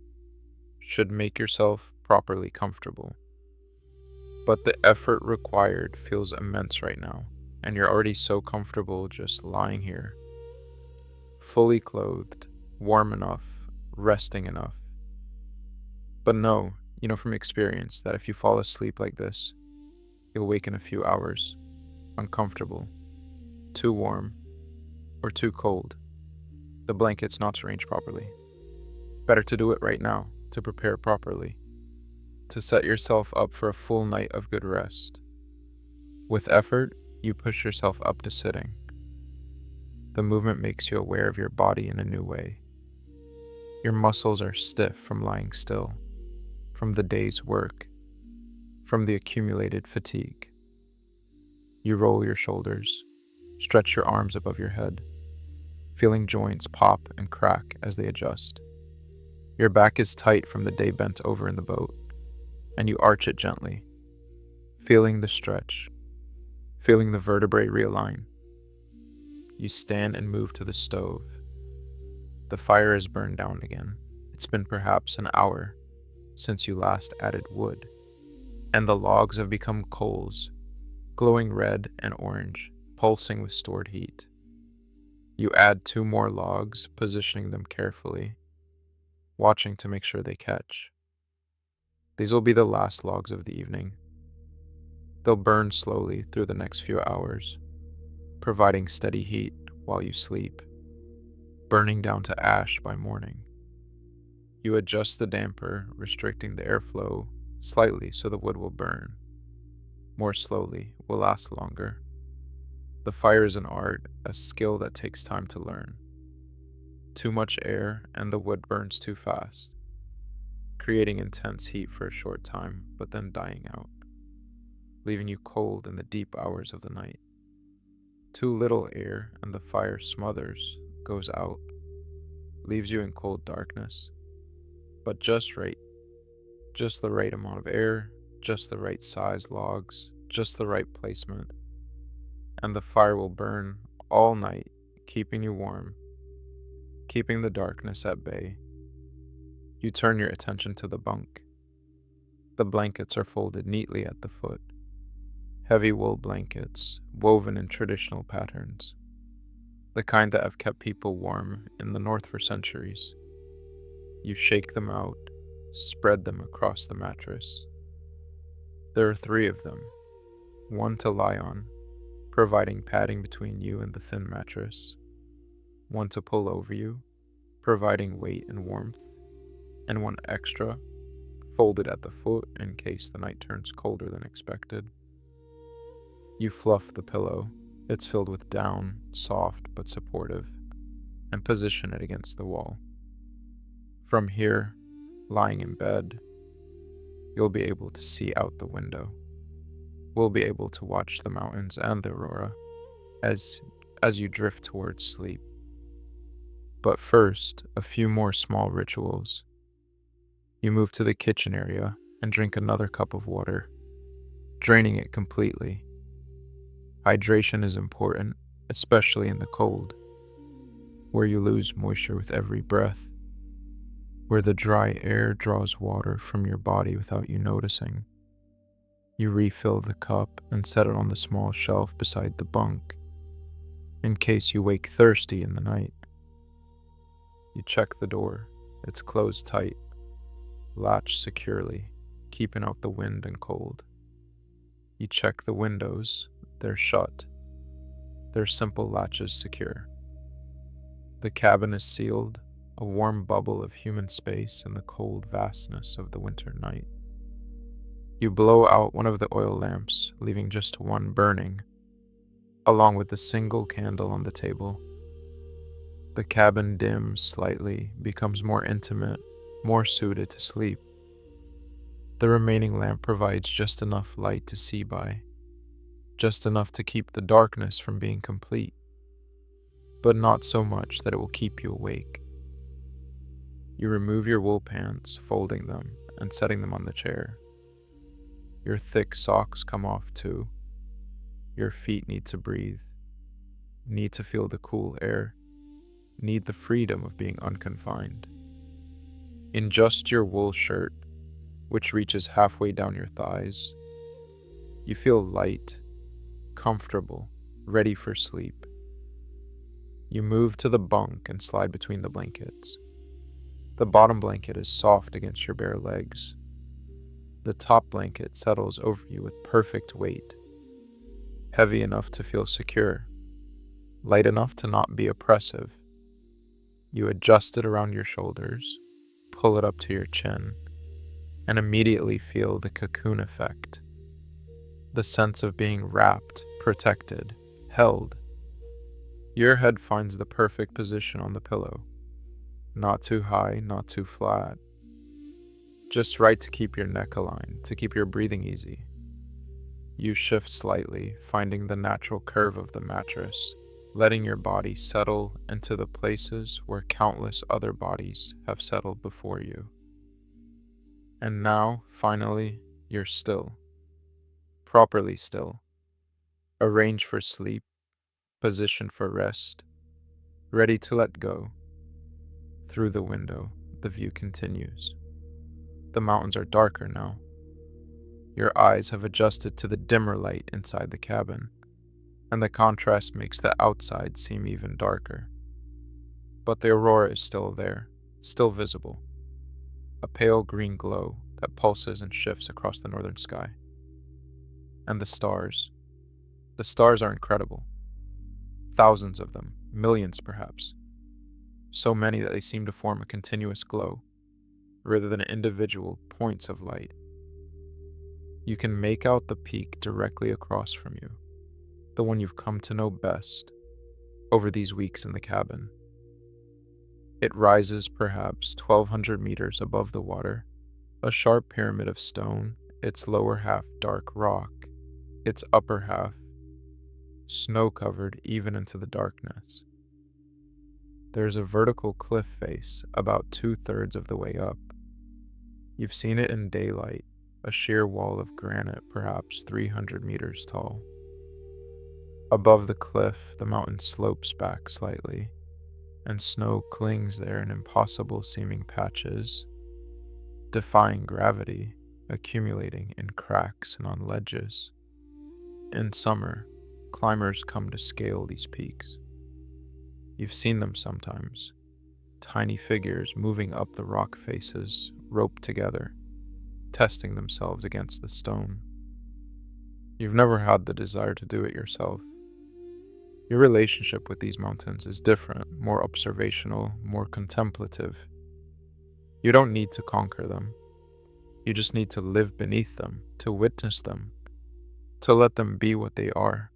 [SPEAKER 1] should make yourself properly comfortable. But the effort required feels immense right now, and you're already so comfortable just lying here, fully clothed, warm enough, resting enough. But know, you know from experience that if you fall asleep like this, you'll wake in a few hours, uncomfortable, too warm, or too cold, the blankets not arranged properly. Better to do it right now, to prepare properly, to set yourself up for a full night of good rest. With effort, you push yourself up to sitting. The movement makes you aware of your body in a new way. Your muscles are stiff from lying still, from the day's work, from the accumulated fatigue. You roll your shoulders, stretch your arms above your head, feeling joints pop and crack as they adjust. Your back is tight from the day bent over in the boat, and you arch it gently, feeling the stretch, feeling the vertebrae realign. You stand and move to the stove. The fire is burned down again. It's been perhaps an hour since you last added wood, and the logs have become coals, glowing red and orange, pulsing with stored heat. You add 2 more logs, positioning them carefully, watching to make sure they catch. These will be the last logs of the evening. They'll burn slowly through the next few hours, providing steady heat while you sleep, burning down to ash by morning. You adjust the damper, restricting the airflow slightly so the wood will burn more slowly, will last longer. The fire is an art, a skill that takes time to learn. Too much air and the wood burns too fast, creating intense heat for a short time, but then dying out, leaving you cold in the deep hours of the night. Too little air and the fire smothers, goes out, leaves you in cold darkness, but just right, just the right amount of air, just the right size logs, just the right placement, and the fire will burn all night, keeping you warm, keeping the darkness at bay. You turn your attention to the bunk. The blankets are folded neatly at the foot. Heavy wool blankets, woven in traditional patterns, the kind that have kept people warm in the north for centuries. You shake them out, spread them across the mattress. There are 3 of them, one to lie on, providing padding between you and the thin mattress, one to pull over you, providing weight and warmth, and one extra, folded at the foot in case the night turns colder than expected. You fluff the pillow. It's filled with down, soft but supportive, and position it against the wall. From here, lying in bed, you'll be able to see out the window. We'll be able to watch the mountains and the aurora as you drift towards sleep. But first, a few more small rituals. You move to the kitchen area and drink another cup of water, draining it completely. Hydration is important, especially in the cold, where you lose moisture with every breath, where the dry air draws water from your body without you noticing. You refill the cup and set it on the small shelf beside the bunk, in case you wake thirsty in the night. You check the door. It's closed tight, latched securely, keeping out the wind and cold. You check the windows. They're shut. Their simple latches secure. The cabin is sealed, a warm bubble of human space in the cold vastness of the winter night. You blow out one of the oil lamps, leaving just one burning, along with the single candle on the table. The cabin dims slightly, becomes more intimate, more suited to sleep. The remaining lamp provides just enough light to see by, just enough to keep the darkness from being complete, but not so much that it will keep you awake. You remove your wool pants, folding them and setting them on the chair. Your thick socks come off too. Your feet need to breathe, need to feel the cool air, need the freedom of being unconfined. In just your wool shirt, which reaches halfway down your thighs, you feel light, comfortable, ready for sleep. You move to the bunk and slide between the blankets. The bottom blanket is soft against your bare legs. The top blanket settles over you with perfect weight, heavy enough to feel secure, light enough to not be oppressive. You adjust it around your shoulders, pull it up to your chin, and immediately feel the cocoon effect. The sense of being wrapped, protected, held. Your head finds the perfect position on the pillow. Not too high, not too flat. Just right to keep your neck aligned, to keep your breathing easy. You shift slightly, finding the natural curve of the mattress, letting your body settle into the places where countless other bodies have settled before you. And now, finally, you're still. Properly still. Arranged for sleep, positioned for rest, ready to let go. Through the window, the view continues. The mountains are darker now. Your eyes have adjusted to the dimmer light inside the cabin, and the contrast makes the outside seem even darker. But the aurora is still there, still visible. A pale green glow that pulses and shifts across the northern sky. And the stars are incredible. Thousands of them, millions perhaps. So many that they seem to form a continuous glow, rather than individual points of light. You can make out the peak directly across from you, the one you've come to know best over these weeks in the cabin. It rises perhaps 1,200 meters above the water, a sharp pyramid of stone, its lower half dark rock, its upper half snow-covered even into the darkness. There's a vertical cliff face about 2/3 of the way up. You've seen it in daylight, a sheer wall of granite perhaps 300 meters tall. Above the cliff, the mountain slopes back slightly, and snow clings there in impossible-seeming patches, defying gravity, accumulating in cracks and on ledges. In summer, climbers come to scale these peaks. You've seen them sometimes, tiny figures moving up the rock faces, roped together, testing themselves against the stone. You've never had the desire to do it yourself. Your relationship with these mountains is different, more observational, more contemplative. You don't need to conquer them. You just need to live beneath them, to witness them, to let them be what they are.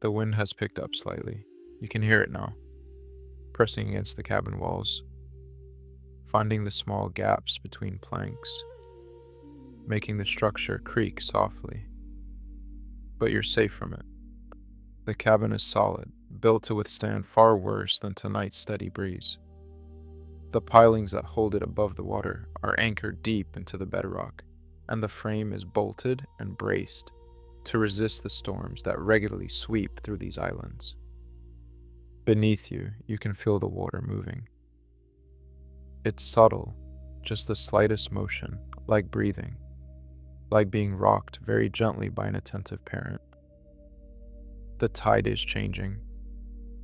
[SPEAKER 1] The wind has picked up slightly. You can hear it now, pressing against the cabin walls, finding the small gaps between planks, making the structure creak softly. But you're safe from it. The cabin is solid, built to withstand far worse than tonight's steady breeze. The pilings that hold it above the water are anchored deep into the bedrock, and the frame is bolted and braced to resist the storms that regularly sweep through these islands. Beneath you, you can feel the water moving. It's subtle, just the slightest motion, like breathing, like being rocked very gently by an attentive parent. The tide is changing.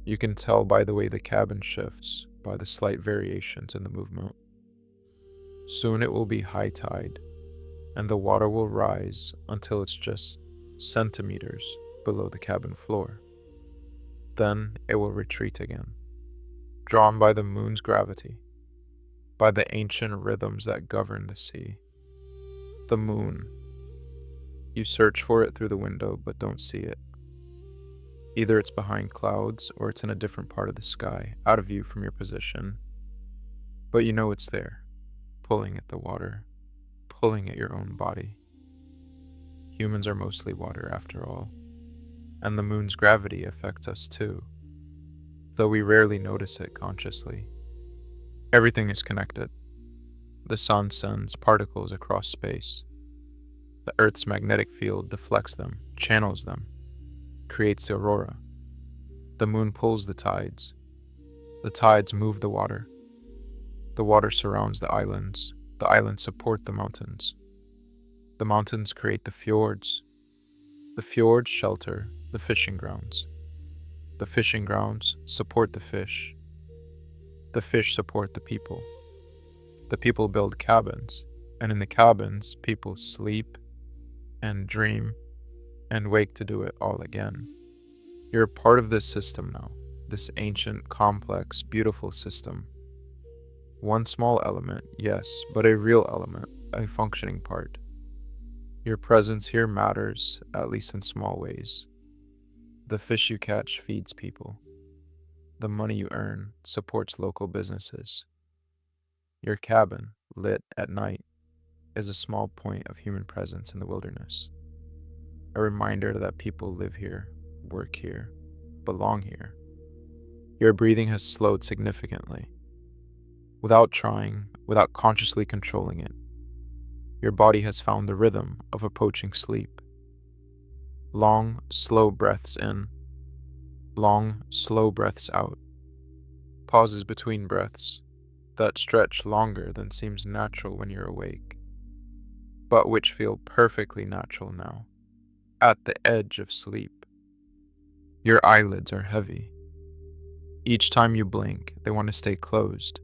[SPEAKER 1] You can tell by the way the cabin shifts, by the slight variations in the movement. Soon it will be high tide, and the water will rise until it's just centimeters below the cabin floor. Then it will retreat again, drawn by the moon's gravity, by the ancient rhythms that govern the sea. The moon. You search for it through the window, but don't see it. Either it's behind clouds, or it's in a different part of the sky, out of view from your position. But you know it's there, pulling at the water, pulling at your own body. Humans are mostly water, after all, and the moon's gravity affects us too, though we rarely notice it consciously. Everything is connected. The sun sends particles across space. The Earth's magnetic field deflects them, channels them, creates the aurora. The moon pulls the tides. The tides move the water. The water surrounds the islands. The islands support the mountains. The mountains create the fjords. The fjords shelter the fishing grounds. The fishing grounds support the fish. The fish support the people. The people build cabins, and in the cabins, people sleep and dream and wake to do it all again. You're a part of this system now, this ancient, complex, beautiful system. One small element, yes, but a real element, a functioning part. Your presence here matters, at least in small ways. The fish you catch feeds people. The money you earn supports local businesses. Your cabin, lit at night, is a small point of human presence in the wilderness. A reminder that people live here, work here, belong here. Your breathing has slowed significantly. Without trying, without consciously controlling it, your body has found the rhythm of approaching sleep. Long, slow breaths in, long, slow breaths out. Pauses between breaths that stretch longer than seems natural when you're awake, but which feel perfectly natural now, at the edge of sleep. Your eyelids are heavy. Each time you blink, they want to stay closed.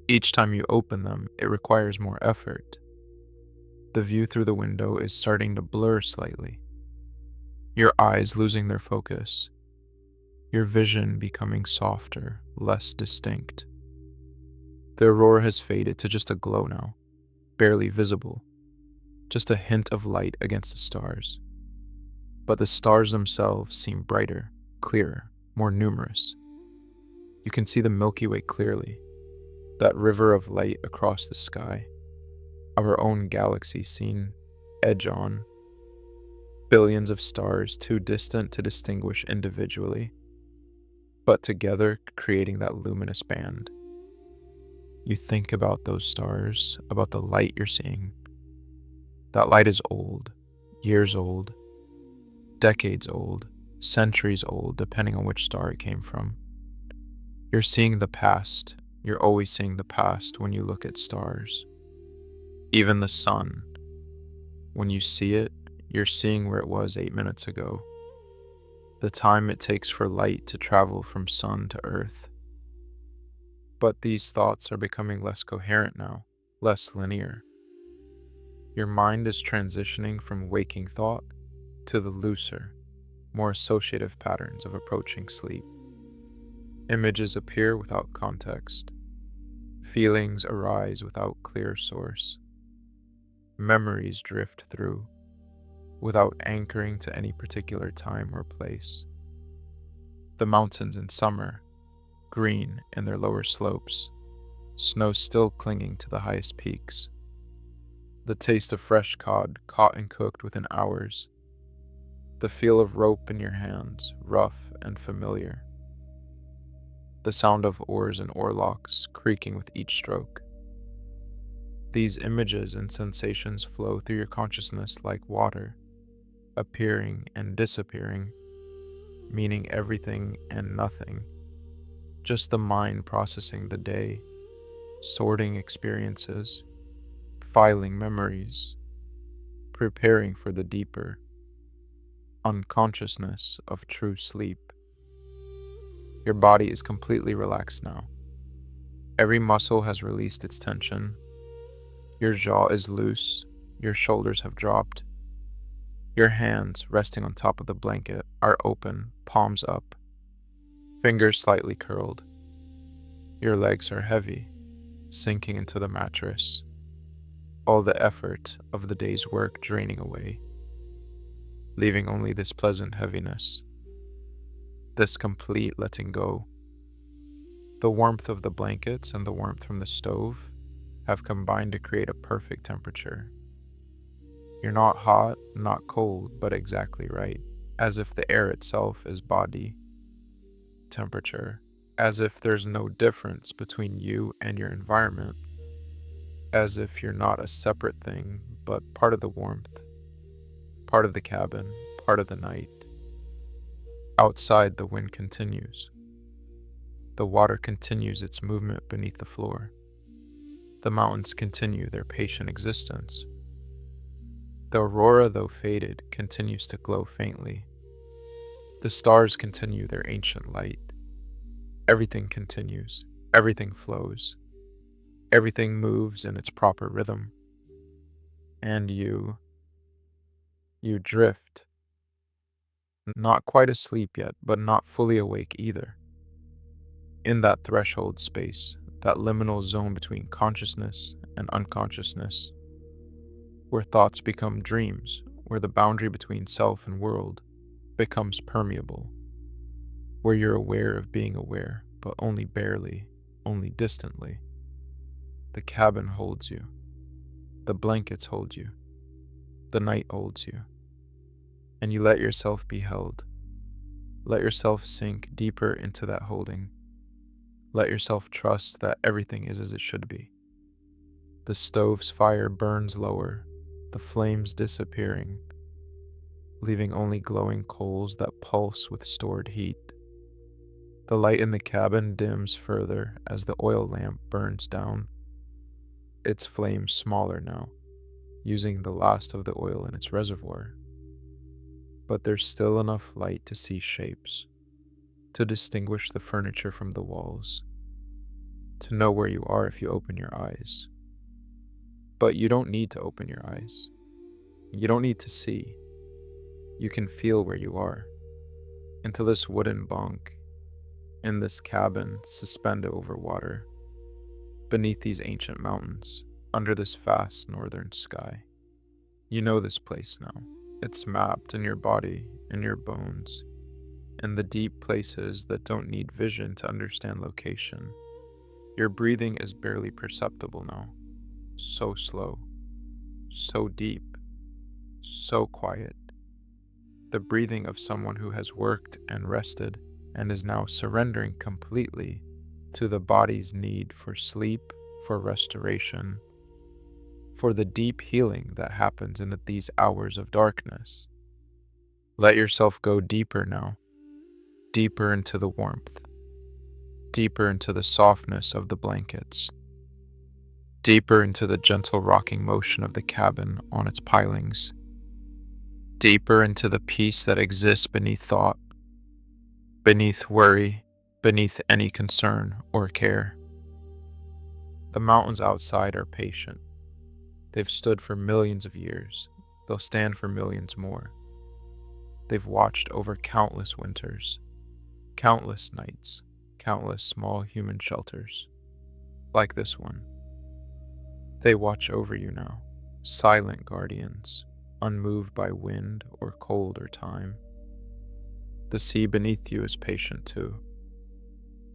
[SPEAKER 1] Each time you open them, it requires more effort. The view through the window is starting to blur slightly. Your eyes losing their focus. Your vision becoming softer, less distinct. The aurora has faded to just a glow now, barely visible, just a hint of light against the stars. But the stars themselves seem brighter, clearer, more numerous. You can see the Milky Way clearly, that river of light across the sky, our own galaxy seen edge on, billions of stars too distant to distinguish individually, but together creating that luminous band. You think about those stars, about the light you're seeing. That light is old, years old, decades old, centuries old, depending on which star it came from. You're seeing the past. You're always seeing the past when you look at stars. Even the sun. When you see it, you're seeing where it was 8 minutes ago. The time it takes for light to travel from sun to earth. But these thoughts are becoming less coherent now, less linear. Your mind is transitioning from waking thought to the looser, more associative patterns of approaching sleep. Images appear without context. Feelings arise without clear source. Memories drift through, without anchoring to any particular time or place. The mountains in summer, green in their lower slopes, snow still clinging to the highest peaks. The taste of fresh cod caught and cooked within hours. The feel of rope in your hands, rough and familiar. The sound of oars and oarlocks creaking with each stroke. These images and sensations flow through your consciousness like water, appearing and disappearing, meaning everything and nothing. Just the mind processing the day, sorting experiences, filing memories, preparing for the deeper unconsciousness of true sleep. Your body is completely relaxed now. Every muscle has released its tension. Your jaw is loose, your shoulders have dropped. Your hands, resting on top of the blanket, are open, palms up, fingers slightly curled. Your legs are heavy, sinking into the mattress, all the effort of the day's work draining away, leaving only this pleasant heaviness, this complete letting go. The warmth of the blankets and the warmth from the stove have combined to create a perfect temperature. You're not hot, not cold, but exactly right, as if the air itself is body temperature, as if there's no difference between you and your environment, as if you're not a separate thing, but part of the warmth, part of the cabin, part of the night. Outside, the wind continues. The water continues its movement beneath the floor. The mountains continue their patient existence. The aurora, though faded, continues to glow faintly. The stars continue their ancient light. Everything continues. Everything flows. Everything moves in its proper rhythm. And you drift. Not quite asleep yet, but not fully awake either. In that threshold space, that liminal zone between consciousness and unconsciousness, where thoughts become dreams, where the boundary between self and world becomes permeable, where you're aware of being aware, but only barely, only distantly. The cabin holds you. The blankets hold you. The night holds you. And you let yourself be held. Let yourself sink deeper into that holding. Let yourself trust that everything is as it should be. The stove's fire burns lower, the flames disappearing. leaving only glowing coals that pulse with stored heat. The light in the cabin dims further as the oil lamp burns down, its flame smaller now, using the last of the oil in its reservoir. But there's still enough light to see shapes, to distinguish the furniture from the walls, to know where you are if you open your eyes. But you don't need to open your eyes. You don't need to see. You can feel where you are. Into this wooden bunk, in this cabin suspended over water, beneath these ancient mountains, under this vast northern sky. You know this place now. It's mapped in your body, in your bones, in the deep places that don't need vision to understand location. Your breathing is barely perceptible now. So slow, so deep, so quiet. The breathing of someone who has worked and rested and is now surrendering completely to the body's need for sleep, for restoration, for the deep healing that happens in these hours of darkness. Let yourself go deeper now, deeper into the warmth, deeper into the softness of the blankets, deeper into the gentle rocking motion of the cabin on its pilings, deeper into the peace that exists beneath thought, beneath worry, beneath any concern or care. The mountains outside are patient. They've stood for millions of years. They'll stand for millions more. They've watched over countless winters, countless nights, countless small human shelters, like this one. They watch over you now, silent guardians, unmoved by wind or cold or time. The sea beneath you is patient too.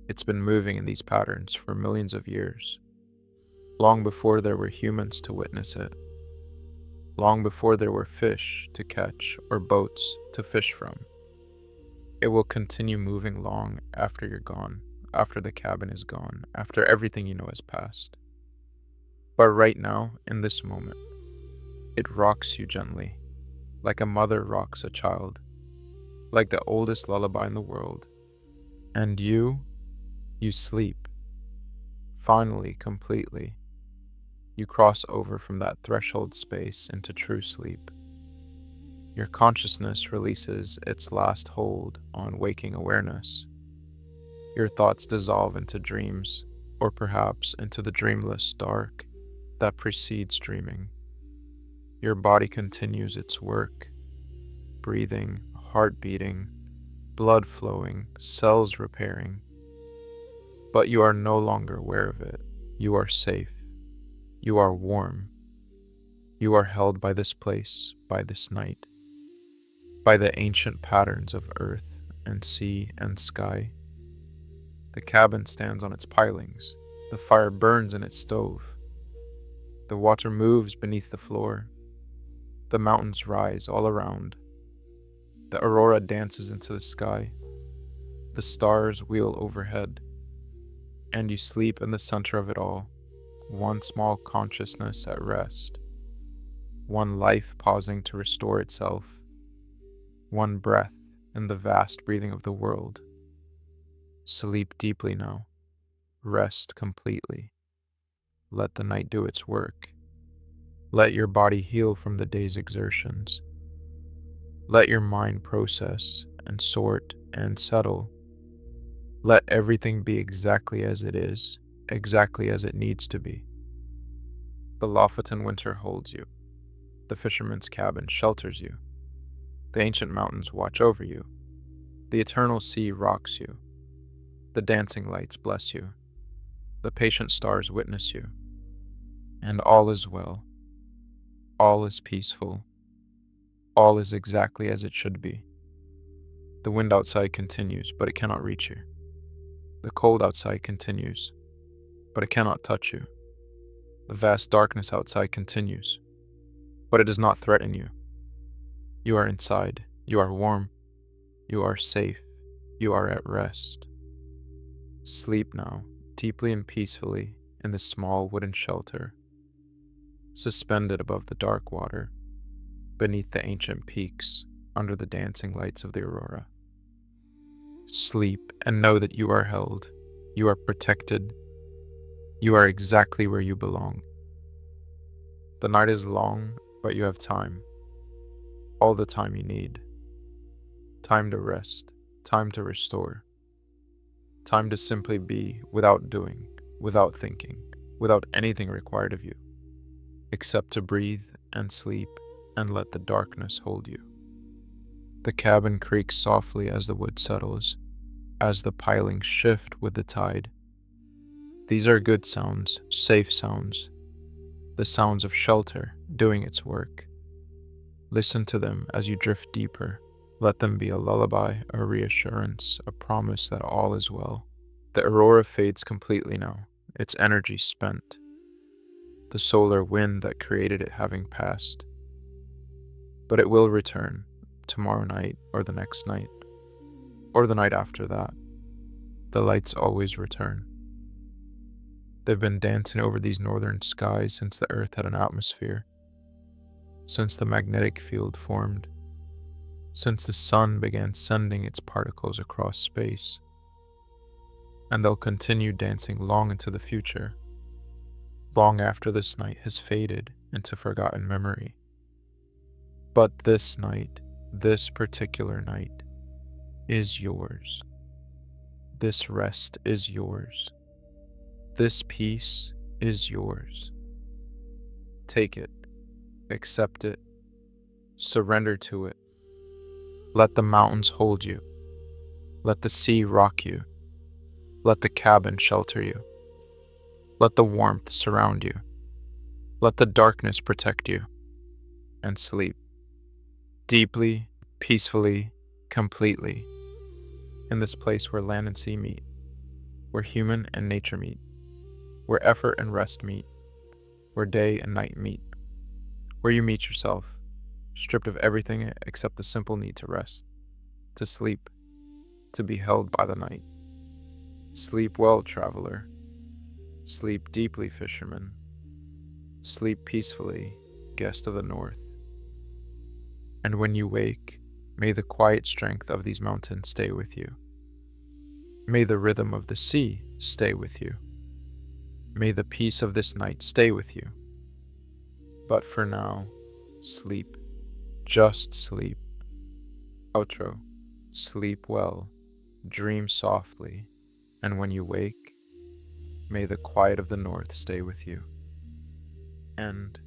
[SPEAKER 1] It's been moving in these patterns for millions of years, long before there were humans to witness it, long before there were fish to catch or boats to fish from. It will continue moving long after you're gone, after the cabin is gone, after everything you know has passed. But right now, in this moment, it rocks you gently, like a mother rocks a child, like the oldest lullaby in the world. And you sleep, finally, completely. You cross over from that threshold space into true sleep. Your consciousness releases its last hold on waking awareness. Your thoughts dissolve into dreams, or perhaps into the dreamless dark that precedes dreaming. Your body continues its work, breathing, heart beating, blood flowing, cells repairing. But you are no longer aware of it. You are safe. You are warm. You are held by this place, by this night, by the ancient patterns of earth and sea and sky. The cabin stands on its pilings. The fire burns in its stove. The water moves beneath the floor. The mountains rise all around. The aurora dances into the sky. The stars wheel overhead. And you sleep in the center of it all, one small consciousness at rest, one life pausing to restore itself, one breath in the vast breathing of the world. Sleep deeply now. Rest completely. Let the night do its work. Let your body heal from the day's exertions. Let your mind process and sort and settle. Let everything be exactly as it is, exactly as it needs to be. The Lofoten Winter holds you. The fisherman's cabin shelters you. The ancient mountains watch over you. The eternal sea rocks you. The dancing lights bless you. The patient stars witness you. And all is well. All is peaceful. All is exactly as it should be. The wind outside continues, but it cannot reach you. The cold outside continues, but it cannot touch you. The vast darkness outside continues, but it does not threaten you. You are inside. You are warm. You are safe. You are at rest. Sleep now, deeply and peacefully, in this small wooden shelter, suspended above the dark water, beneath the ancient peaks, under the dancing lights of the aurora. Sleep and know that you are held, you are protected, you are exactly where you belong. The night is long, but you have time. All the time you need. Time to rest, time to restore. Time to simply be without doing, without thinking, without anything required of you, except to breathe and sleep and let the darkness hold you. The cabin creaks softly as the wood settles, as the pilings shift with the tide. These are good sounds, safe sounds, the sounds of shelter doing its work. Listen to them as you drift deeper. Let them be a lullaby, a reassurance, a promise that all is well. The aurora fades completely now, its energy spent, the solar wind that created it having passed. But it will return, tomorrow night or the next night, or the night after that. The lights always return. They've been dancing over these northern skies since the earth had an atmosphere, since the magnetic field formed, since the sun began sending its particles across space. And they'll continue dancing long into the future, long after this night has faded into forgotten memory. But this night, this particular night, is yours. This rest is yours. This peace is yours. Take it, accept it, surrender to it. Let the mountains hold you. Let the sea rock you. Let the cabin shelter you. Let the warmth surround you. Let the darkness protect you. And sleep. Deeply, peacefully, completely. In this place where land and sea meet. Where human and nature meet. Where effort and rest meet. Where day and night meet. Where you meet yourself, stripped of everything except the simple need to rest, to sleep, to be held by the night. Sleep well, traveler. Sleep deeply, fisherman. Sleep peacefully, guest of the north. And when you wake, may the quiet strength of these mountains stay with you. May the rhythm of the sea stay with you. May the peace of this night stay with you. But for now, sleep. Just sleep. Outro. Sleep well. Dream softly. And when you wake, may the quiet of the north stay with you. End.